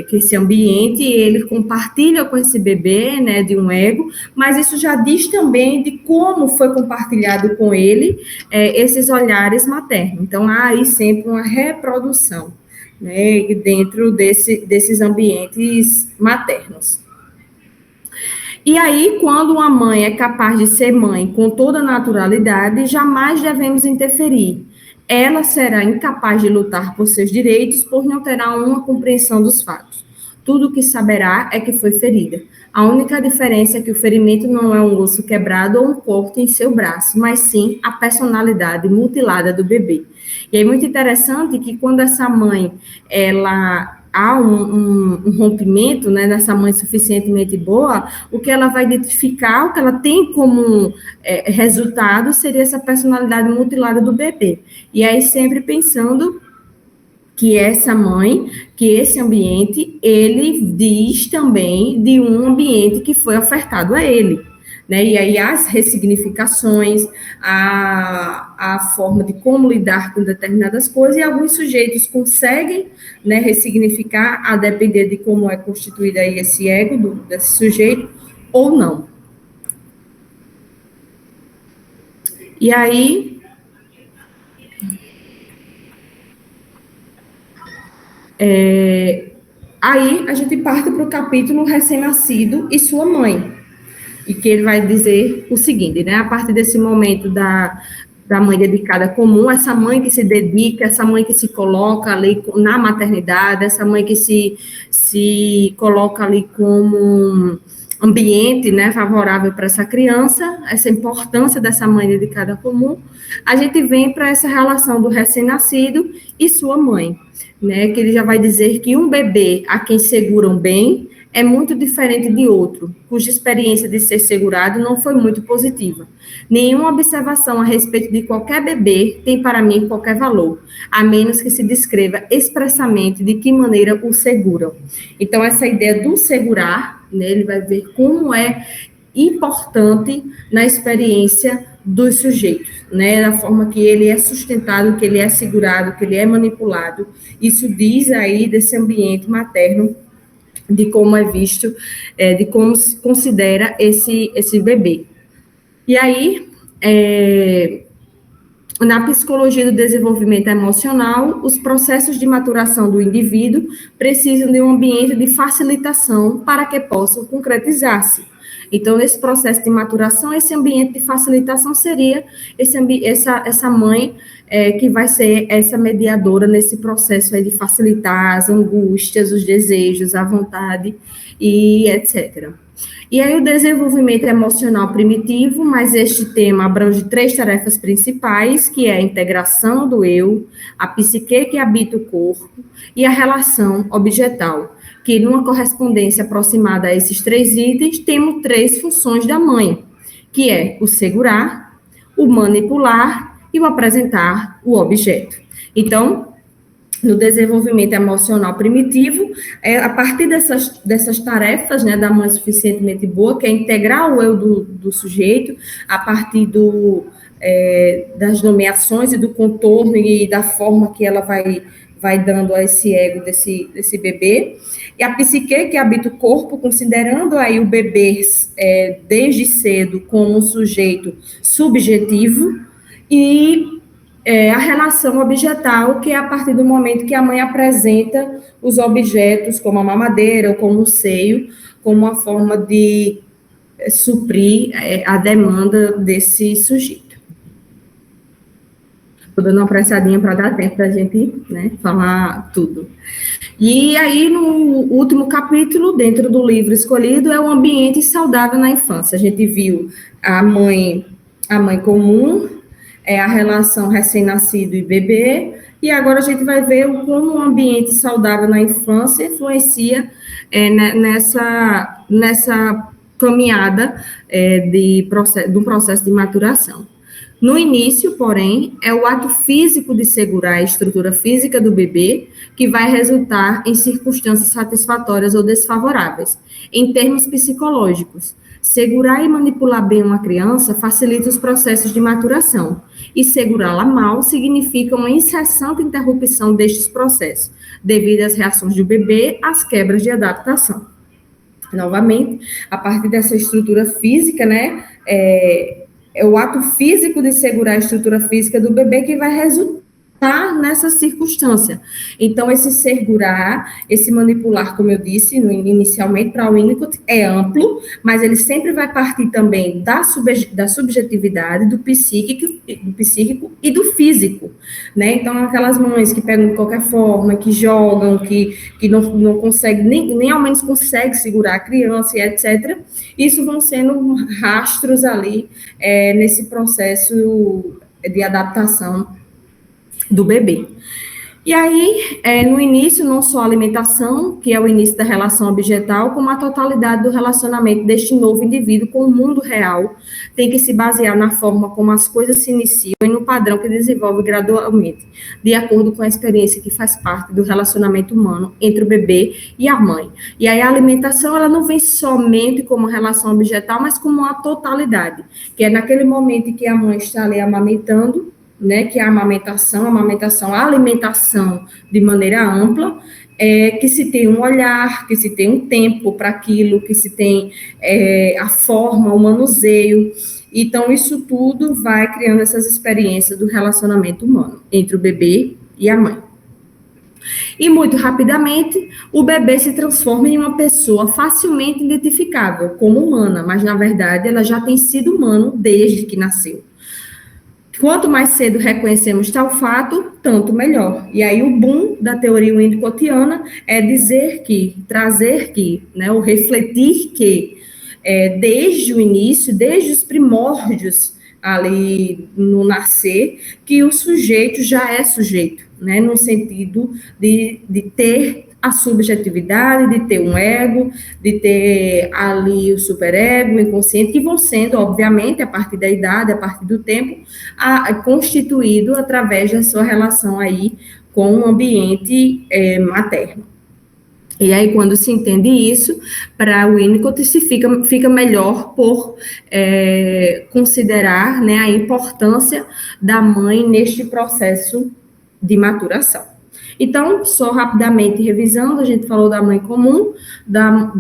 que esse ambiente, ele compartilha com esse bebê, né, de um ego, mas isso já diz também de como foi compartilhado com ele esses olhares maternos. Então, há aí sempre uma reprodução, né, dentro desses ambientes maternos. E aí, quando uma mãe é capaz de ser mãe com toda naturalidade, jamais devemos interferir. Ela será incapaz de lutar por seus direitos, pois não terá uma compreensão dos fatos. Tudo o que saberá é que foi ferida. A única diferença é que o ferimento não é um osso quebrado ou um corte em seu braço, mas sim a personalidade mutilada do bebê. E é muito interessante que quando essa mãe, há um rompimento, né, nessa mãe suficientemente boa, o que ela vai identificar, o que ela tem como resultado seria essa personalidade mutilada do bebê. E aí sempre pensando que essa mãe, que esse ambiente, ele diz também de um ambiente que foi ofertado a ele. Né? E aí as ressignificações, a forma de como lidar com determinadas coisas, e alguns sujeitos conseguem, né, ressignificar a depender de como é constituído aí esse ego desse sujeito, ou não. E aí... aí a gente parte para o capítulo recém-nascido e sua mãe, e que ele vai dizer o seguinte, né? A partir desse momento da mãe dedicada comum, essa mãe que se dedica, essa mãe que se coloca ali na maternidade, essa mãe que se coloca ali como ambiente, né, favorável para essa criança, essa importância dessa mãe dedicada comum, a gente vem para essa relação do recém-nascido e sua mãe, né, que ele já vai dizer que um bebê a quem seguram bem é muito diferente de outro, cuja experiência de ser segurado não foi muito positiva. Nenhuma observação a respeito de qualquer bebê tem para mim qualquer valor, a menos que se descreva expressamente de que maneira o seguram. Então, essa ideia do segurar, né, ele vai ver como é importante na experiência dos sujeitos, né, da forma que ele é sustentado, que ele é segurado, que ele é manipulado. Isso diz aí desse ambiente materno, de como é visto, de como se considera esse bebê. E aí, na psicologia do desenvolvimento emocional, os processos de maturação do indivíduo precisam de um ambiente de facilitação para que possam concretizar-se. Então, nesse processo de maturação, esse ambiente de facilitação seria essa mãe que vai ser essa mediadora nesse processo aí de facilitar as angústias, os desejos, a vontade e etc. E aí o desenvolvimento emocional primitivo, mas este tema abrange 3 tarefas principais, que é a integração do eu, a psique que habita o corpo e a relação objetal, que numa correspondência aproximada a esses 3 itens, temos 3 funções da mãe, que é o segurar, o manipular e o apresentar o objeto. Então, no desenvolvimento emocional primitivo, a partir dessas tarefas, né, da mãe suficientemente boa, que é integrar o eu do sujeito, a partir das nomeações e do contorno e da forma que ela vai dando a esse ego desse bebê, e a psique que habita o corpo, considerando aí o bebê desde cedo como um sujeito subjetivo, e a relação objetal, que é a partir do momento que a mãe apresenta os objetos, como a mamadeira ou como o seio, como uma forma de suprir a demanda desse sujeito. Estou dando uma pressadinha para dar tempo da gente, né, falar tudo. E aí, no último capítulo, dentro do livro escolhido, é o ambiente saudável na infância. A gente viu a mãe comum, a relação recém-nascido e bebê, e agora a gente vai ver como o ambiente saudável na infância influencia nessa caminhada do processo de maturação. No início, porém, é o ato físico de segurar a estrutura física do bebê que vai resultar em circunstâncias satisfatórias ou desfavoráveis. Em termos psicológicos, segurar e manipular bem uma criança facilita os processos de maturação, e segurá-la mal significa uma incessante interrupção destes processos, devido às reações do bebê às quebras de adaptação. Novamente, a partir dessa estrutura física, né, é o ato físico de segurar a estrutura física do bebê que vai resultar nessa circunstância. Então, esse segurar, esse manipular, como eu disse inicialmente, para o Winnicott, é amplo, mas ele sempre vai partir também da subjetividade, do psíquico e do físico, né? Então, aquelas mães que pegam de qualquer forma, que jogam, que não conseguem, nem ao menos conseguem segurar a criança, e etc., isso vão sendo rastros ali nesse processo de adaptação do bebê. E aí, no início, não só a alimentação, que é o início da relação objetal, como a totalidade do relacionamento deste novo indivíduo com o mundo real, tem que se basear na forma como as coisas se iniciam e no padrão que desenvolve gradualmente, de acordo com a experiência que faz parte do relacionamento humano entre o bebê e a mãe. E aí a alimentação, ela não vem somente como relação objetal, mas como uma totalidade, que é naquele momento em que a mãe está ali amamentando, né, que é a alimentação de maneira ampla, que se tem um olhar, que se tem um tempo para aquilo, que se tem a forma, o manuseio. Então, isso tudo vai criando essas experiências do relacionamento humano entre o bebê e a mãe. E muito rapidamente, o bebê se transforma em uma pessoa facilmente identificável como humana, mas, na verdade, ela já tem sido humano desde que nasceu. Quanto mais cedo reconhecemos tal fato, tanto melhor. E aí o boom da teoria winnicottiana é trazer que, né, ou refletir que, desde o início, desde os primórdios ali no nascer, que o sujeito já é sujeito, né, no sentido de ter a subjetividade, de ter um ego, de ter ali o superego, o inconsciente, que vão sendo, obviamente, a partir da idade, a partir do tempo, constituído através da sua relação aí com o ambiente materno. E aí, quando se entende isso, para o Winnicott se fica melhor por considerar, né, a importância da mãe neste processo de maturação. Então, só rapidamente revisando, a gente falou da mãe comum, da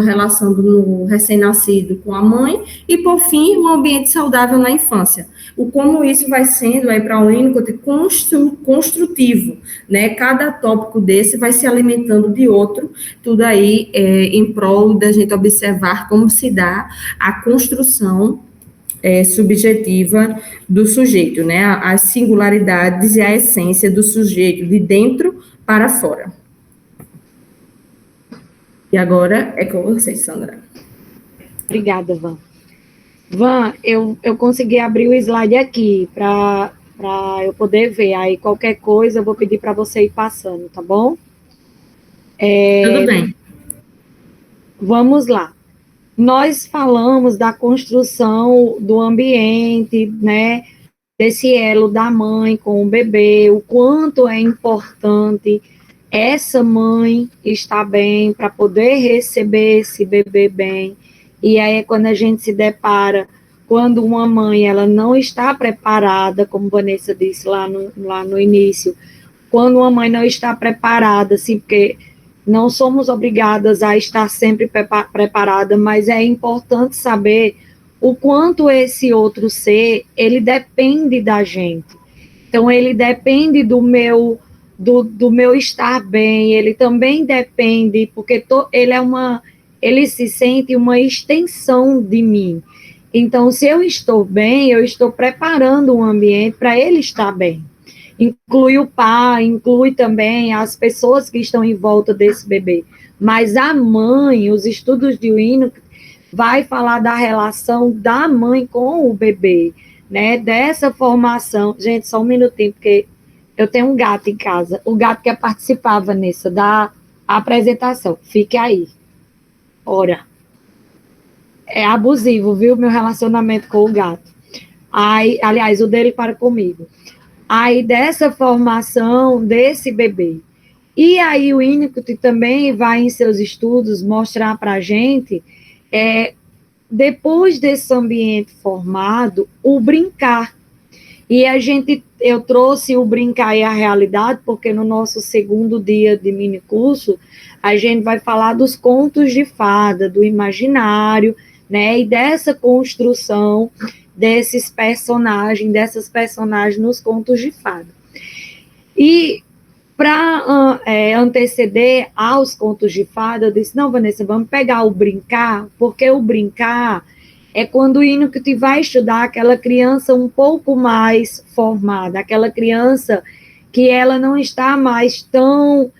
relação do recém-nascido com a mãe, e, por fim, o ambiente saudável na infância. Como isso vai sendo, aí para o Winnicott, construtivo, né? Cada tópico desse vai se alimentando de outro, tudo aí em prol da gente observar como se dá a construção subjetiva do sujeito, né? As singularidades e a essência do sujeito de dentro para fora. E agora é com vocês, Sandra. Obrigada, Van. Van, eu consegui abrir o slide aqui para eu poder ver. Aí qualquer coisa eu vou pedir para você ir passando, tá bom? Tudo bem. Vamos lá. Nós falamos da construção do ambiente, né, desse elo da mãe com o bebê, o quanto é importante essa mãe estar bem para poder receber esse bebê bem. E aí, quando a gente se depara, quando uma mãe ela não está preparada, como Vanessa disse lá no início, quando uma mãe não está preparada, assim, porque não somos obrigadas a estar sempre preparada, mas é importante saber o quanto esse outro ser, ele depende da gente. Então, ele depende do meu estar bem, ele também depende, porque ele se sente uma extensão de mim. Então, se eu estou bem, eu estou preparando um ambiente para ele estar bem. Inclui o pai, inclui também as pessoas que estão em volta desse bebê. Mas a mãe, os estudos de Winnicott vai falar da relação da mãe com o bebê, né? Dessa formação. Gente, só um minutinho, porque eu tenho um gato em casa. O gato que participar, Vanessa, da apresentação. Fique aí. Ora. É abusivo, viu? Meu relacionamento com o gato. Aí, aliás, o dele para comigo. Aí, dessa formação desse bebê. E aí, o Winnicott também vai, em seus estudos, mostrar para a gente, depois desse ambiente formado, o brincar. E eu trouxe o brincar e a realidade, porque no nosso segundo dia de mini curso, a gente vai falar dos contos de fada, do imaginário, né? E dessa construção dessas personagens nos contos de fada. E para anteceder aos contos de fada, eu disse, não, Vanessa, vamos pegar o brincar, porque o brincar é quando o Winnicott vai estudar aquela criança um pouco mais formada, aquela criança que ela não está mais tão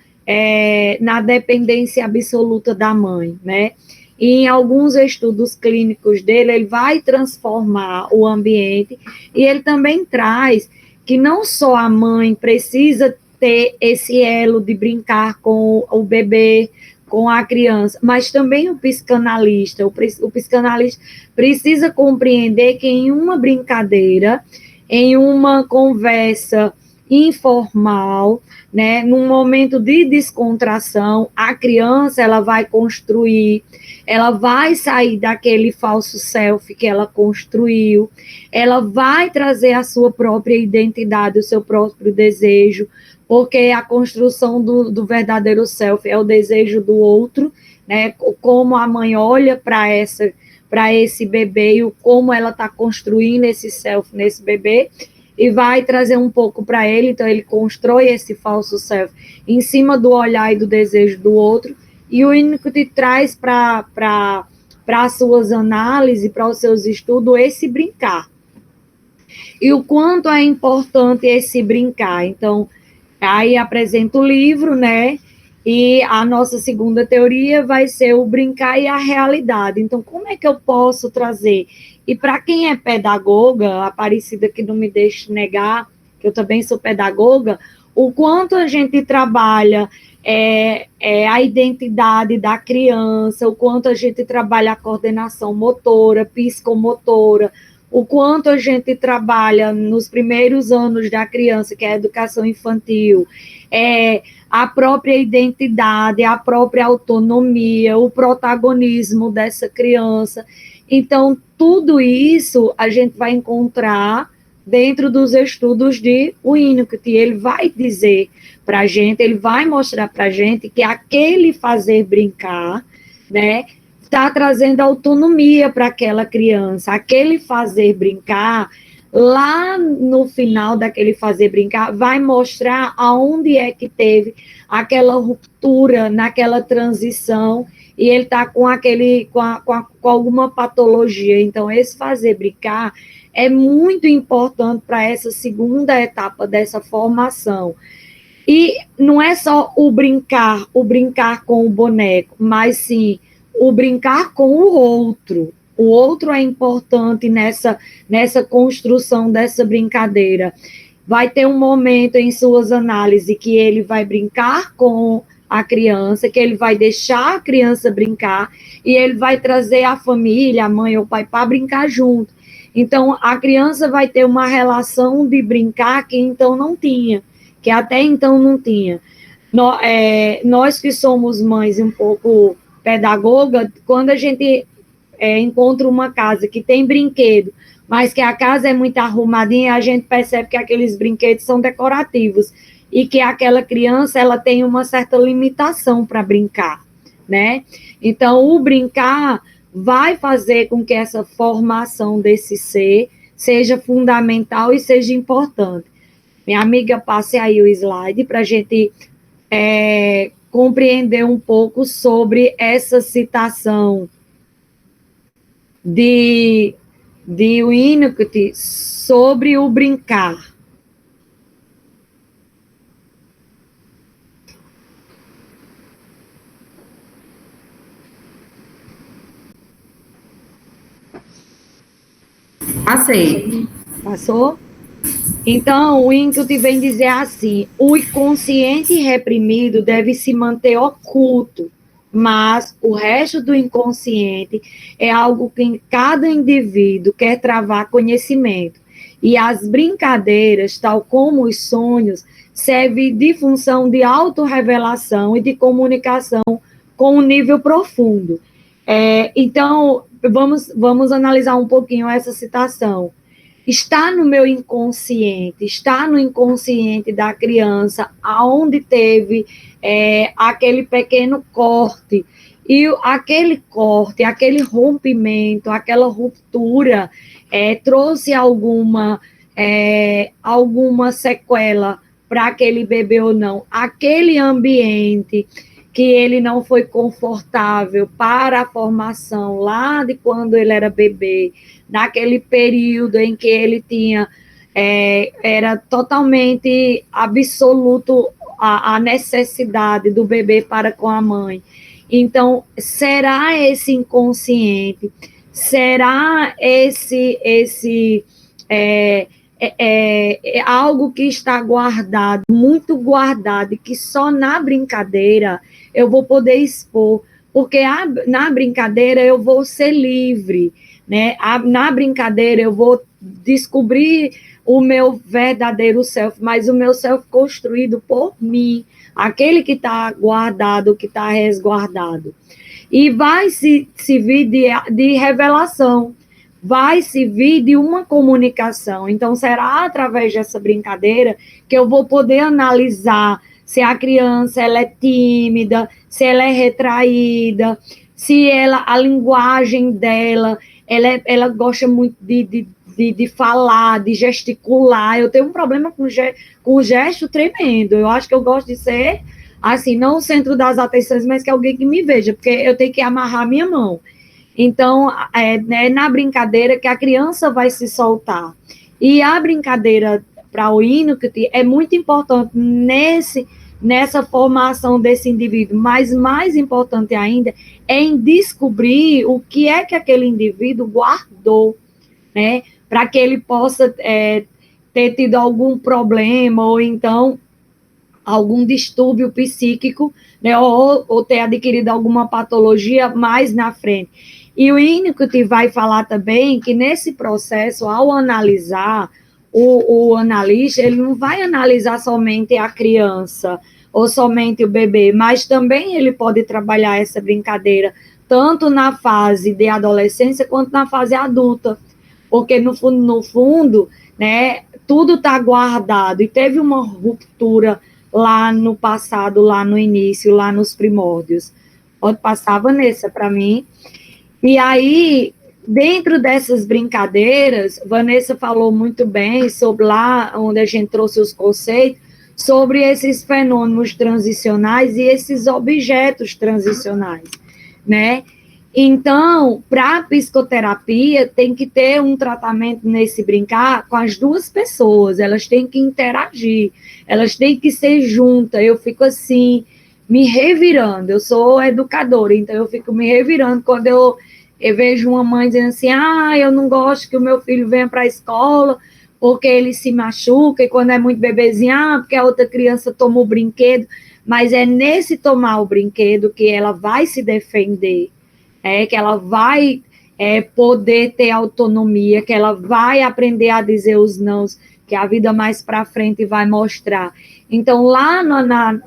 na dependência absoluta da mãe, né? E em alguns estudos clínicos dele, ele vai transformar o ambiente e ele também traz que não só a mãe precisa ter esse elo de brincar com o bebê, com a criança, mas também o psicanalista. O psicanalista precisa compreender que em uma brincadeira, em uma conversa informal, né, num momento de descontração, a criança ela vai construir, ela vai sair daquele falso self que ela construiu, ela vai trazer a sua própria identidade, o seu próprio desejo, porque a construção do verdadeiro self é o desejo do outro, né? Como a mãe olha para esse bebê e como ela está construindo esse self nesse bebê, e vai trazer um pouco para ele, então ele constrói esse falso self em cima do olhar e do desejo do outro, e o Winnicott traz para as suas análises, para os seus estudos, esse brincar. E o quanto é importante esse brincar. Então, aí apresenta o livro, né? E a nossa segunda teoria vai ser o brincar e a realidade. Então, como é que eu posso trazer? E para quem é pedagoga, a Aparecida que não me deixe negar, que eu também sou pedagoga, o quanto a gente trabalha a identidade da criança, o quanto a gente trabalha a coordenação motora, psicomotora, o quanto a gente trabalha nos primeiros anos da criança, que é a educação infantil, a própria identidade, a própria autonomia, o protagonismo dessa criança. Então, tudo isso a gente vai encontrar dentro dos estudos de Winnicott, e ele vai dizer para a gente, ele vai mostrar para a gente que aquele fazer brincar, né, está trazendo autonomia para aquela criança, aquele fazer brincar, lá no final daquele fazer brincar, vai mostrar aonde é que teve aquela ruptura, naquela transição, e ele está com alguma patologia. Então, esse fazer brincar é muito importante para essa segunda etapa dessa formação. E não é só o brincar com o boneco, mas sim o brincar com o outro. O outro é importante nessa construção dessa brincadeira. Vai ter um momento em suas análises que ele vai brincar com a criança, que ele vai deixar a criança brincar, e ele vai trazer a família, a mãe ou o pai, para brincar junto. Então, a criança vai ter uma relação de brincar que então não tinha, que até então não tinha. Nós que somos mães um pouco pedagoga, quando a gente encontra uma casa que tem brinquedo, mas que a casa é muito arrumadinha, a gente percebe que aqueles brinquedos são decorativos e que aquela criança ela tem uma certa limitação para brincar, né? Então, o brincar vai fazer com que essa formação desse ser seja fundamental e seja importante. Minha amiga, passe aí o slide para a gente compreender um pouco sobre essa citação de Winnicott sobre o brincar. Passei. Passou? Então, o Winnicott vem dizer assim: o inconsciente reprimido deve se manter oculto, mas o resto do inconsciente é algo que em cada indivíduo quer travar conhecimento. E as brincadeiras, tal como os sonhos, servem de função de autorrevelação e de comunicação com um nível profundo. Então, vamos analisar um pouquinho essa citação. Está no meu inconsciente, está no inconsciente da criança, aonde teve aquele pequeno corte. E aquele corte, aquele rompimento, aquela ruptura, trouxe alguma sequela para aquele bebê ou não. Aquele ambiente que ele não foi confortável para a formação lá de quando ele era bebê, naquele período em que ele tinha, era totalmente absoluto a necessidade do bebê para com a mãe. Então, será esse inconsciente, será esse algo que está guardado, muito guardado, e que só na brincadeira eu vou poder expor, porque na brincadeira eu vou ser livre, né? Na brincadeira eu vou descobrir o meu verdadeiro self, mas o meu self construído por mim, aquele que está guardado, que está resguardado. E vai se vir de revelação, vai se vir de uma comunicação. Então, será através dessa brincadeira que eu vou poder analisar se a criança ela é tímida, se ela é retraída, se a linguagem dela, ela gosta muito de falar, de gesticular. Eu tenho um problema com gesto tremendo. Eu acho que eu gosto de ser, assim, não o centro das atenções, mas que alguém que me veja, porque eu tenho que amarrar a minha mão. Então, na brincadeira que a criança vai se soltar. E a brincadeira para o Winnicott é muito importante nessa formação desse indivíduo, mas mais importante ainda é em descobrir o que é que aquele indivíduo guardou, né? Para que ele possa ter tido algum problema ou então algum distúrbio psíquico, né? Ou ter adquirido alguma patologia mais na frente. E o Winnicott vai falar também que nesse processo, ao analisar, o analista, ele não vai analisar somente a criança ou somente o bebê, mas também ele pode trabalhar essa brincadeira tanto na fase de adolescência quanto na fase adulta, porque no fundo, né, tudo está guardado e teve uma ruptura lá no passado, lá no início, lá nos primórdios. Pode passar, Vanessa, para mim. E aí, dentro dessas brincadeiras, Vanessa falou muito bem sobre lá onde a gente trouxe os conceitos, sobre esses fenômenos transicionais e esses objetos transicionais, né? Então, para a psicoterapia, tem que ter um tratamento nesse brincar com as duas pessoas, elas têm que interagir, elas têm que ser juntas. Eu fico assim, me revirando, eu sou educadora, então eu fico me revirando quando eu vejo uma mãe dizendo assim, eu não gosto que o meu filho venha para a escola, porque ele se machuca, e quando é muito bebezinho, porque a outra criança toma o brinquedo, mas é nesse tomar o brinquedo que ela vai se defender, que ela vai poder ter autonomia, que ela vai aprender a dizer os nãos, que a vida mais para frente vai mostrar. Então, lá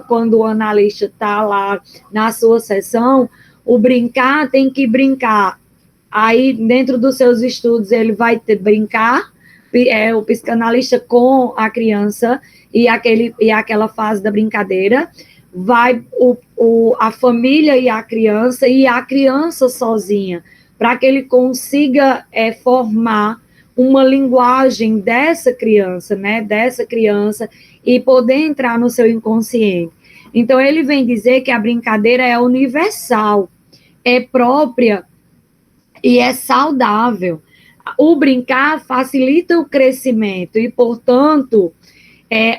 quando o analista está lá na sua sessão, o brincar tem que brincar. Aí, dentro dos seus estudos, ele vai brincar, o psicanalista com a criança e aquela fase da brincadeira, vai a família e a criança sozinha, para que ele consiga formar uma linguagem dessa criança, né? Dessa criança, e poder entrar no seu inconsciente. Então, ele vem dizer que a brincadeira é universal, é própria e é saudável. O brincar facilita o crescimento e, portanto,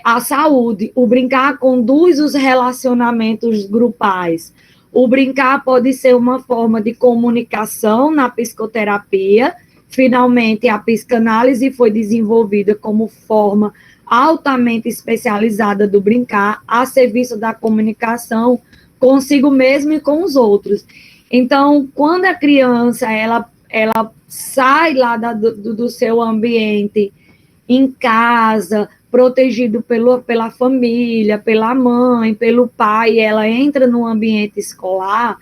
a saúde. O brincar conduz os relacionamentos grupais. O brincar pode ser uma forma de comunicação na psicoterapia. Finalmente, a psicanálise foi desenvolvida como forma altamente especializada do brincar, a serviço da comunicação consigo mesmo e com os outros. Então, quando a criança ela sai lá do seu ambiente em casa, protegido pela família, pela mãe, pelo pai, ela entra no ambiente escolar,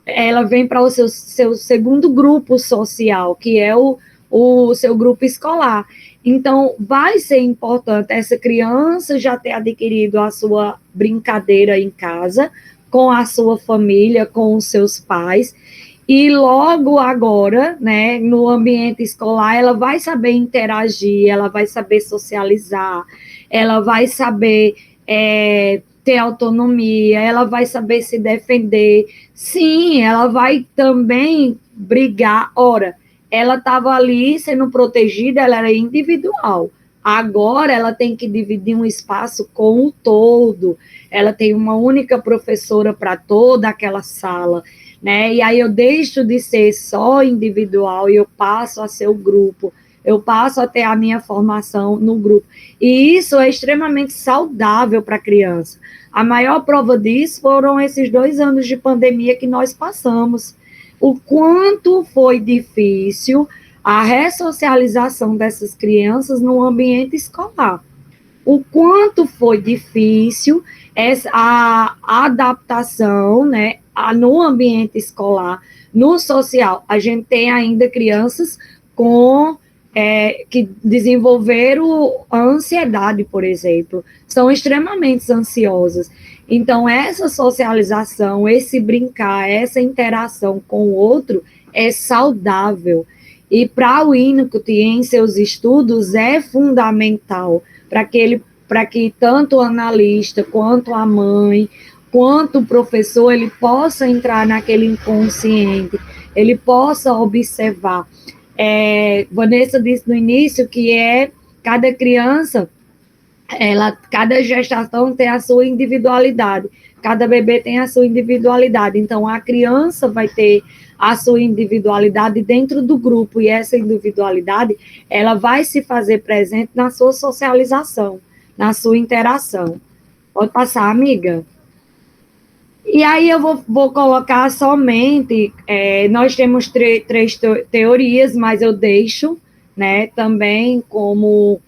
ela vem para o seu segundo grupo social, que é o seu grupo escolar. Então, vai ser importante essa criança já ter adquirido a sua brincadeira em casa, com a sua família, com os seus pais, e logo agora, né, no ambiente escolar, ela vai saber interagir, ela vai saber socializar, ela vai saber ter autonomia, ela vai saber se defender. Sim, ela vai também brigar. Ora, ela estava ali sendo protegida, ela era individual. Agora ela tem que dividir um espaço com o todo. Ela tem uma única professora para toda aquela sala, né? E aí eu deixo de ser só individual e eu passo a ser o grupo. Eu passo a ter a minha formação no grupo. E isso é extremamente saudável para a criança. A maior prova disso foram esses 2 anos de pandemia que nós passamos. O quanto foi difícil a ressocialização dessas crianças no ambiente escolar. O quanto foi difícil a adaptação, né, no ambiente escolar, no social. A gente tem ainda crianças que desenvolveram ansiedade, por exemplo, são extremamente ansiosas. Então, essa socialização, esse brincar, essa interação com o outro é saudável. E para o Winnicott, em seus estudos, é fundamental para que tanto o analista, quanto a mãe, quanto o professor, ele possa entrar naquele inconsciente, ele possa observar. Vanessa disse no início que cada criança, cada gestação tem a sua individualidade, cada bebê tem a sua individualidade, então a criança vai ter a sua individualidade dentro do grupo, e essa individualidade, ela vai se fazer presente na sua socialização, na sua interação. Pode passar, amiga? E aí eu vou colocar somente, nós temos três teorias, mas eu deixo, né, também como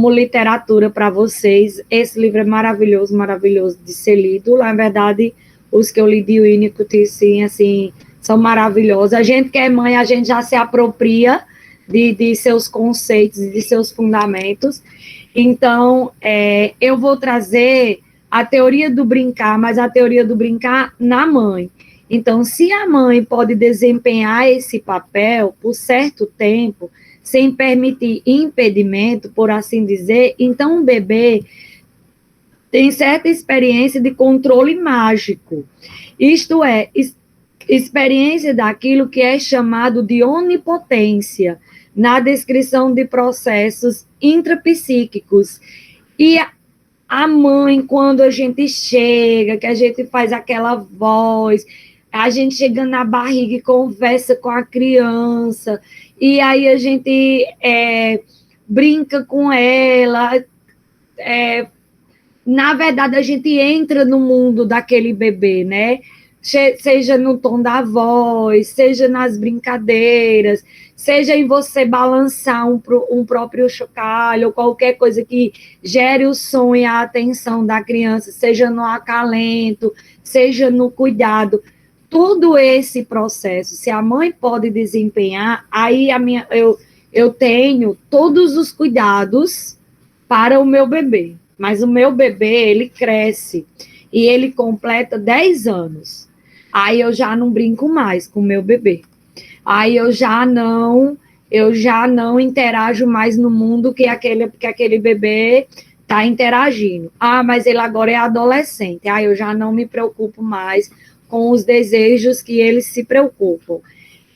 literatura para vocês. Esse livro é maravilhoso, maravilhoso de ser lido. Na verdade, os que eu li de Winnicott, sim, assim, são maravilhosos. A gente que é mãe, a gente já se apropria de seus conceitos e de seus fundamentos. Então, eu vou trazer a teoria do brincar, mas a teoria do brincar na mãe. Então, se a mãe pode desempenhar esse papel por certo tempo, sem permitir impedimento, por assim dizer, então o bebê tem certa experiência de controle mágico. Isto é, experiência daquilo que é chamado de onipotência, na descrição de processos intrapsíquicos. E a mãe, quando a gente chega, que a gente faz aquela voz, a gente chega na barriga e conversa com a criança, e aí a gente brinca com ela, na verdade a gente entra no mundo daquele bebê, né? Seja no tom da voz, seja nas brincadeiras, seja em você balançar um próprio chocalho, ou qualquer coisa que gere o som e a atenção da criança, seja no acalento, seja no cuidado. Todo esse processo, se a mãe pode desempenhar, aí eu tenho todos os cuidados para o meu bebê. Mas o meu bebê, ele cresce e ele completa 10 anos. Aí eu já não brinco mais com o meu bebê. Aí eu já não eu já não interajo mais no mundo que aquele bebê está interagindo. Ah, mas ele agora é adolescente. Ah, eu já não me preocupo mais com os desejos que eles se preocupam.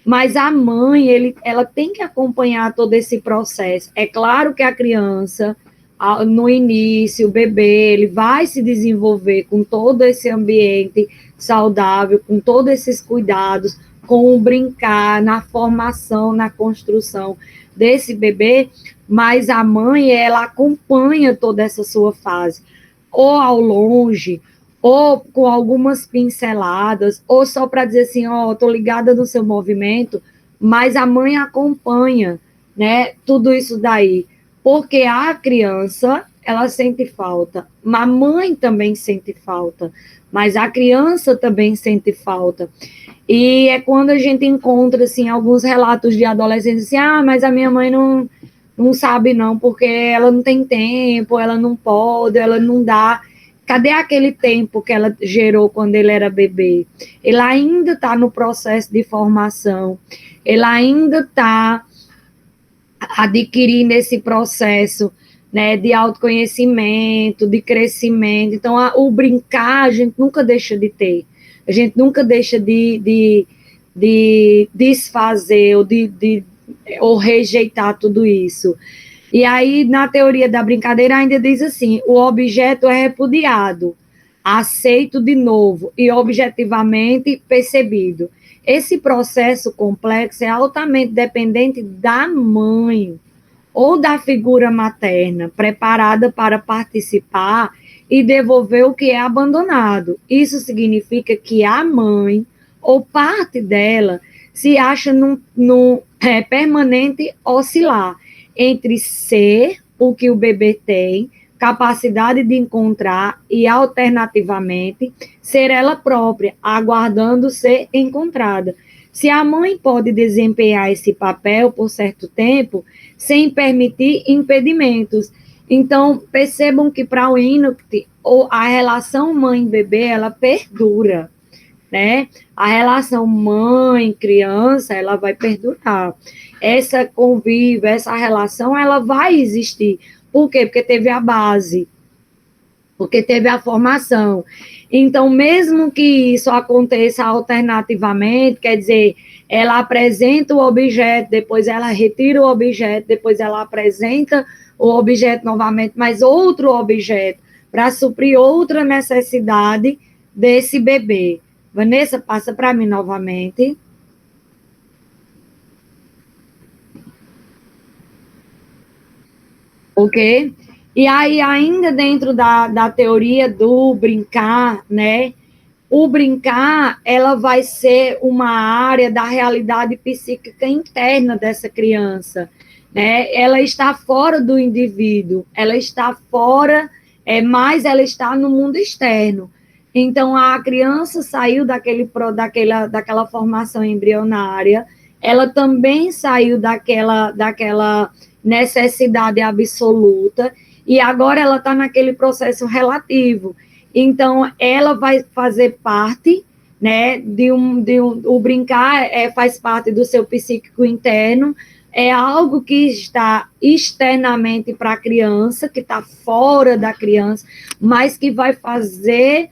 Mas a mãe, ela tem que acompanhar todo esse processo. É claro que a criança, no início, o bebê, ele vai se desenvolver com todo esse ambiente saudável, com todos esses cuidados, com o brincar, na formação, na construção desse bebê, mas a mãe, ela acompanha toda essa sua fase, ou ao longe, ou com algumas pinceladas, ou só para dizer assim, ó, estou ligada no seu movimento, mas a mãe acompanha, né, tudo isso daí, porque a criança, ela sente falta, a mãe também sente falta, mas a criança também sente falta. E é quando a gente encontra, assim, alguns relatos de adolescentes, assim, ah, mas a minha mãe não sabe não, porque ela não tem tempo, ela não pode, ela não dá. Cadê aquele tempo que ela gerou quando ele era bebê? Ele ainda está no processo de formação, ele ainda está adquirindo esse processo, né, de autoconhecimento, de crescimento. Então, o brincar a gente nunca deixa de ter, a gente nunca deixa de desfazer ou rejeitar tudo isso. E aí, na teoria da brincadeira, ainda diz assim: o objeto é repudiado, aceito de novo e objetivamente percebido. Esse processo complexo é altamente dependente da mãe ou da figura materna, preparada para participar e devolver o que é abandonado. Isso significa que a mãe, ou parte dela, se acha num permanente oscilar entre ser o que o bebê tem, capacidade de encontrar e, alternativamente, ser ela própria, aguardando ser encontrada. Se a mãe pode desempenhar esse papel por certo tempo, sem permitir impedimentos. Então, percebam que para o Inoct, a relação mãe-bebê, ela perdura, né? A relação mãe-criança, ela vai perdurar. Essa convívio, essa relação, ela vai existir. Por quê? Porque teve a base, porque teve a formação. Então, mesmo que isso aconteça alternativamente, quer dizer, ela apresenta o objeto, depois ela retira o objeto, depois ela apresenta o objeto novamente, mas outro objeto, para suprir outra necessidade desse bebê. Vanessa, passa para mim novamente. Ok? E aí, ainda dentro da teoria do brincar, né? O brincar, ela vai ser uma área da realidade psíquica interna dessa criança, né? Ela está fora do indivíduo, ela está fora, mas ela está no mundo externo. Então, a criança saiu daquela formação embrionária, ela também saiu daquela necessidade absoluta, e agora ela está naquele processo relativo. Então, ela vai fazer parte, né, o brincar faz parte do seu psíquico interno, é algo que está externamente para a criança, que está fora da criança, mas que vai fazer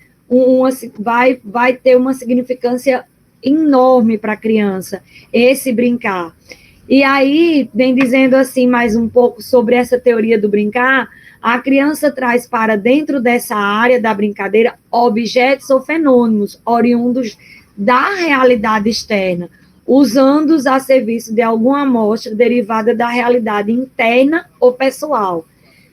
vai ter uma significância enorme para a criança, esse brincar. E aí, vem dizendo assim mais um pouco sobre essa teoria do brincar, a criança traz para dentro dessa área da brincadeira objetos ou fenômenos oriundos da realidade externa, usando-os a serviço de alguma amostra derivada da realidade interna ou pessoal.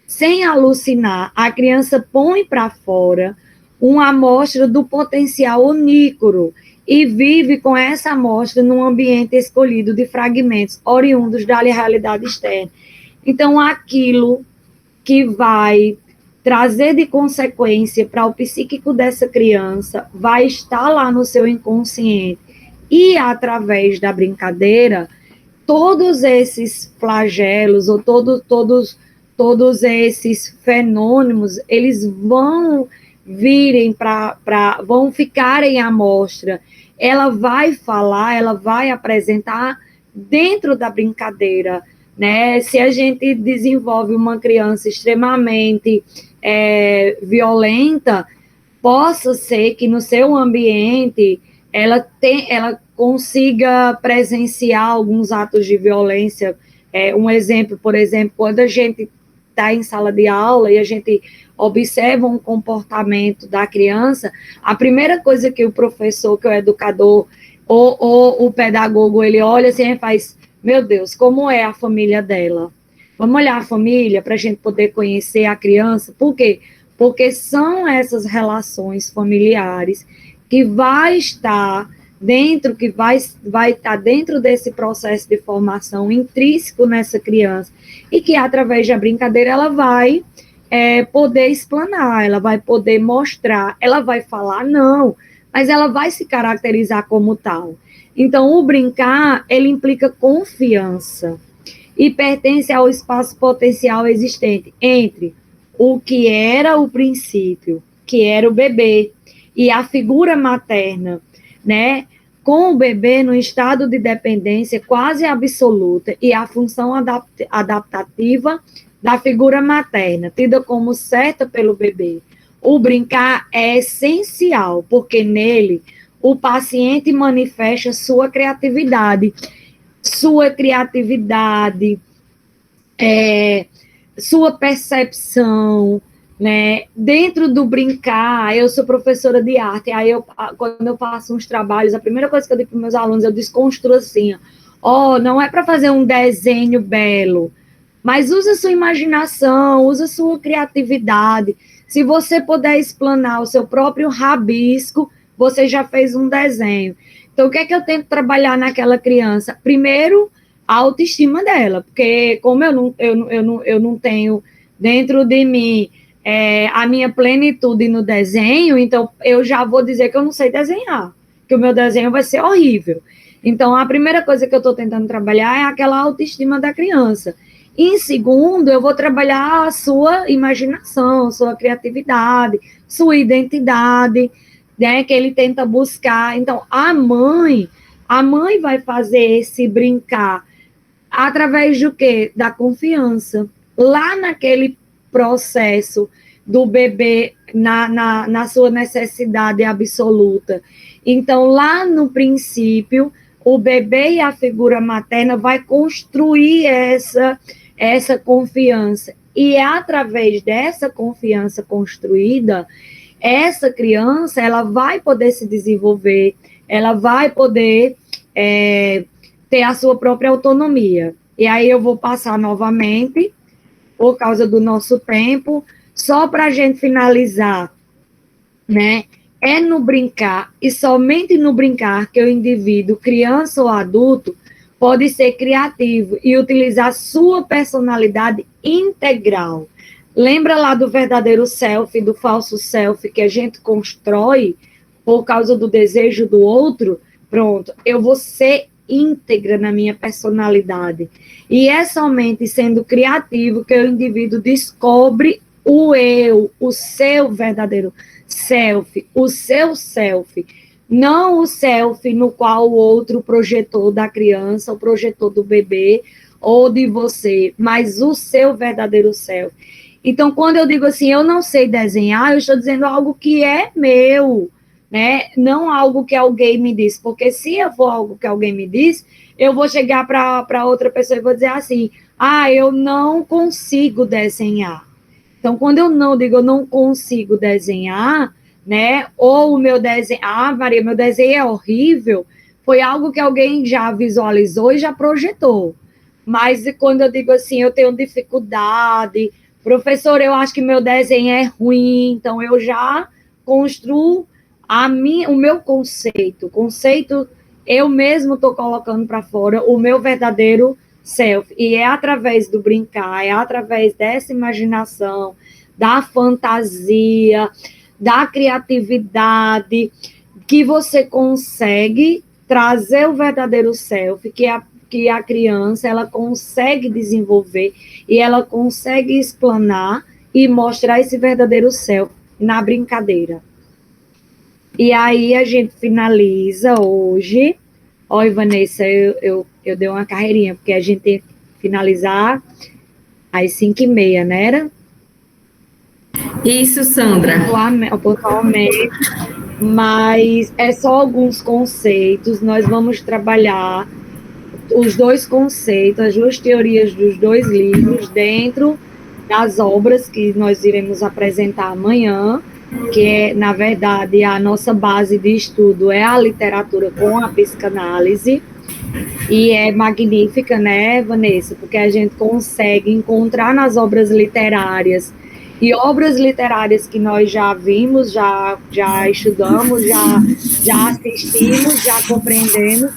Sem alucinar, a criança põe para fora uma amostra do potencial onícoro e vive com essa amostra num ambiente escolhido de fragmentos oriundos da realidade externa. Então, aquilo que vai trazer de consequência para o psíquico dessa criança vai estar lá no seu inconsciente. E, através da brincadeira, todos esses flagelos, ou todos esses fenômenos, eles vão virem vão ficarem à mostra. Ela vai falar, ela vai apresentar dentro da brincadeira, né? Se a gente desenvolve uma criança extremamente violenta, possa ser que no seu ambiente ela consiga presenciar alguns atos de violência. Um exemplo, por exemplo, quando a gente está em sala de aula e a gente observa um comportamento da criança, a primeira coisa que o professor, que é o educador, ou o pedagogo, ele olha assim e faz, meu Deus, como é a família dela? Vamos olhar a família para a gente poder conhecer a criança. Por quê? Porque são essas relações familiares que vai estar dentro, que vai estar dentro desse processo de formação intrínseco nessa criança, e que através da brincadeira ela vai poder explanar, ela vai poder mostrar, ela vai falar não, mas ela vai se caracterizar como tal. Então, o brincar, ele implica confiança e pertence ao espaço potencial existente entre o que era o princípio, que era o bebê, e a figura materna, né? Com o bebê no estado de dependência quase absoluta e a função adaptativa da figura materna, tida como certa pelo bebê. O brincar é essencial, porque nele o paciente manifesta sua criatividade, sua percepção, né? Dentro do brincar, eu sou professora de arte, aí quando eu faço uns trabalhos, a primeira coisa que eu digo para meus alunos, eu desconstruo assim, não é para fazer um desenho belo, mas usa sua imaginação, usa sua criatividade. Se você puder explanar o seu próprio rabisco, você já fez um desenho. Então, o que é que eu tento trabalhar naquela criança? Primeiro, a autoestima dela, porque como eu não tenho dentro de mim a minha plenitude no desenho, então eu já vou dizer que eu não sei desenhar, que o meu desenho vai ser horrível. Então, a primeira coisa que eu estou tentando trabalhar é aquela autoestima da criança. Em segundo, eu vou trabalhar a sua imaginação, sua criatividade, sua identidade, né, que ele tenta buscar. Então, a mãe vai fazer esse brincar através do quê? Da confiança. Lá naquele processo do bebê na sua necessidade absoluta. Então, lá no princípio, o bebê e a figura materna vai construir essa confiança. E é através dessa confiança construída, essa criança ela vai poder se desenvolver, ela vai poder ter a sua própria autonomia. E aí eu vou passar novamente, por causa do nosso tempo, só para a gente finalizar, né? É no brincar, e somente no brincar, que o indivíduo, criança ou adulto, pode ser criativo e utilizar sua personalidade integral. Lembra lá do verdadeiro self, do falso self, que a gente constrói por causa do desejo do outro? Pronto, eu vou ser íntegra na minha personalidade. E é somente sendo criativo que o indivíduo descobre o eu, o seu verdadeiro self, o seu self, não o self no qual o outro projetou da criança, ou projetou do bebê, ou de você, mas o seu verdadeiro self. Então, quando eu digo assim, eu não sei desenhar, eu estou dizendo algo que é meu, né? Não algo que alguém me disse, porque se for algo que alguém me disse, eu vou chegar para outra pessoa e vou dizer assim, eu não consigo desenhar. Então, quando eu não digo eu não consigo desenhar, né? Ou o meu desenho, Maria, meu desenho é horrível, foi algo que alguém já visualizou e já projetou. Mas quando eu digo assim, eu tenho dificuldade, professor, eu acho que meu desenho é ruim, então eu já construo o meu conceito. Eu mesmo estou colocando para fora o meu verdadeiro self. E é através do brincar, é através dessa imaginação, da fantasia, da criatividade, que você consegue trazer o verdadeiro self, que a criança ela consegue desenvolver e ela consegue explanar e mostrar esse verdadeiro self na brincadeira. E aí a gente finaliza hoje. Oi, Vanessa, eu Eu dei uma carreirinha, porque a gente ia finalizar às 5h30, né? Era? Isso, Sandra. Pontualmente, mas é só alguns conceitos. Nós vamos trabalhar os 2 conceitos, as 2 teorias dos 2 livros dentro das obras que nós iremos apresentar amanhã, que é, na verdade, a nossa base de estudo é a literatura com a psicanálise, e é magnífica, né, Vanessa? Porque a gente consegue encontrar nas obras literárias, e obras literárias que nós já vimos, já estudamos, já assistimos, já compreendemos,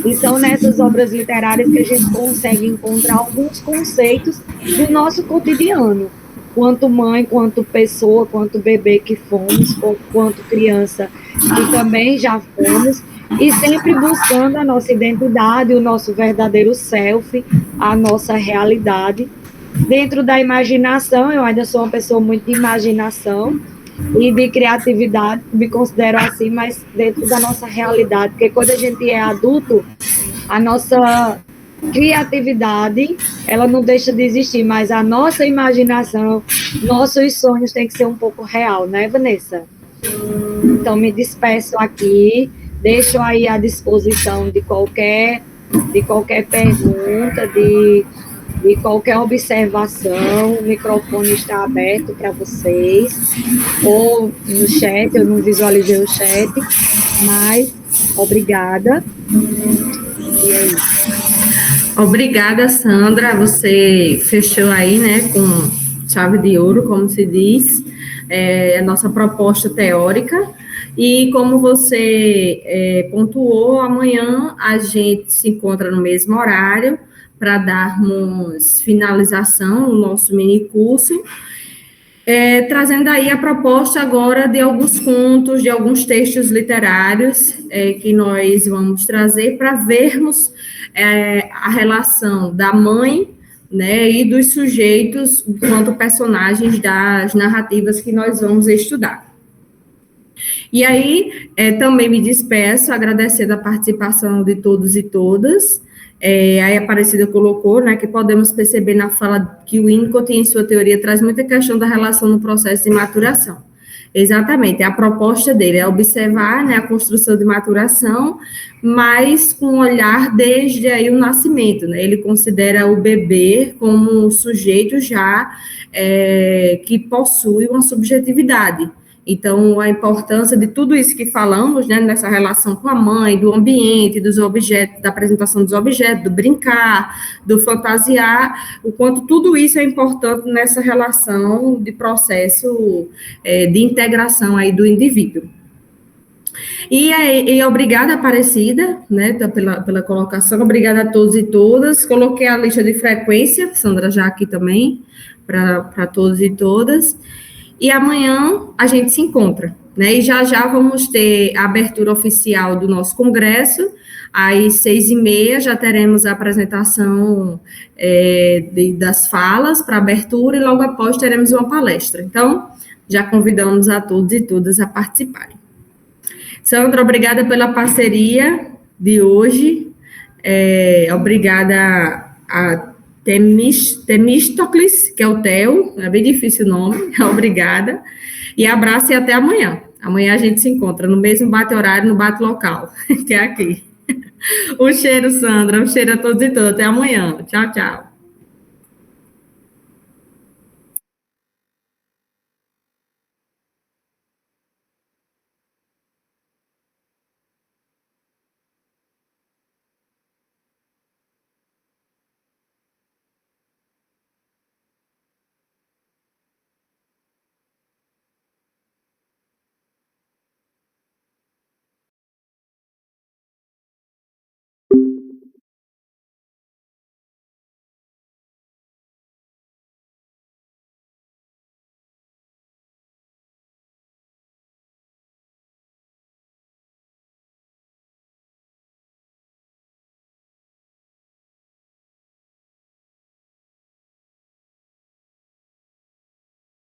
e são nessas obras literárias que a gente consegue encontrar alguns conceitos do nosso cotidiano, quanto mãe, quanto pessoa, quanto bebê que fomos, quanto criança que também já fomos, e sempre buscando a nossa identidade, o nosso verdadeiro self, a nossa realidade. Dentro da imaginação, eu ainda sou uma pessoa muito de imaginação e de criatividade, me considero assim, mas dentro da nossa realidade, porque quando a gente é adulto, a nossa criatividade, ela não deixa de existir, mas a nossa imaginação, nossos sonhos têm que ser um pouco real, né, Vanessa? Então, me despeço aqui, deixo aí à disposição de qualquer pergunta, de qualquer observação. O microfone está aberto para vocês, ou no chat, eu não visualizei o chat, mas obrigada. E é isso. Obrigada, Sandra. Você fechou aí, né, com chave de ouro, como se diz, a nossa proposta teórica. E como você pontuou, amanhã a gente se encontra no mesmo horário para darmos finalização no nosso mini curso, trazendo aí a proposta agora de alguns contos, de alguns textos literários que nós vamos trazer para vermos a relação da mãe, né, e dos sujeitos enquanto personagens das narrativas que nós vamos estudar. E aí, também me despeço, agradecendo a participação de todos e todas. Aí a Aparecida colocou, né, que podemos perceber na fala que o Winnicott, em sua teoria, traz muita questão da relação no processo de maturação. Exatamente, a proposta dele é observar, né, a construção de maturação, mas com um olhar desde aí o nascimento, né? Ele considera o bebê como um sujeito já que possui uma subjetividade. Então, a importância de tudo isso que falamos, né, nessa relação com a mãe, do ambiente, dos objetos, da apresentação dos objetos, do brincar, do fantasiar, o quanto tudo isso é importante nessa relação de processo de integração aí do indivíduo. E obrigada, Aparecida, né, pela colocação, obrigada a todos e todas. Coloquei a lista de frequência, Sandra já aqui também, para todos e todas. E amanhã a gente se encontra, né? E já vamos ter a abertura oficial do nosso congresso. Às 6h30 já teremos a apresentação das falas para abertura e logo após teremos uma palestra. Então, já convidamos a todos e todas a participarem. Sandra, obrigada pela parceria de hoje. Obrigada a Temístocles, que é o Theo, é bem difícil o nome, obrigada, e abraço e até amanhã. Amanhã a gente se encontra no mesmo bate-horário, no bate-local, que é aqui. Um cheiro, Sandra, um cheiro a todos e todas, até amanhã. Tchau, tchau.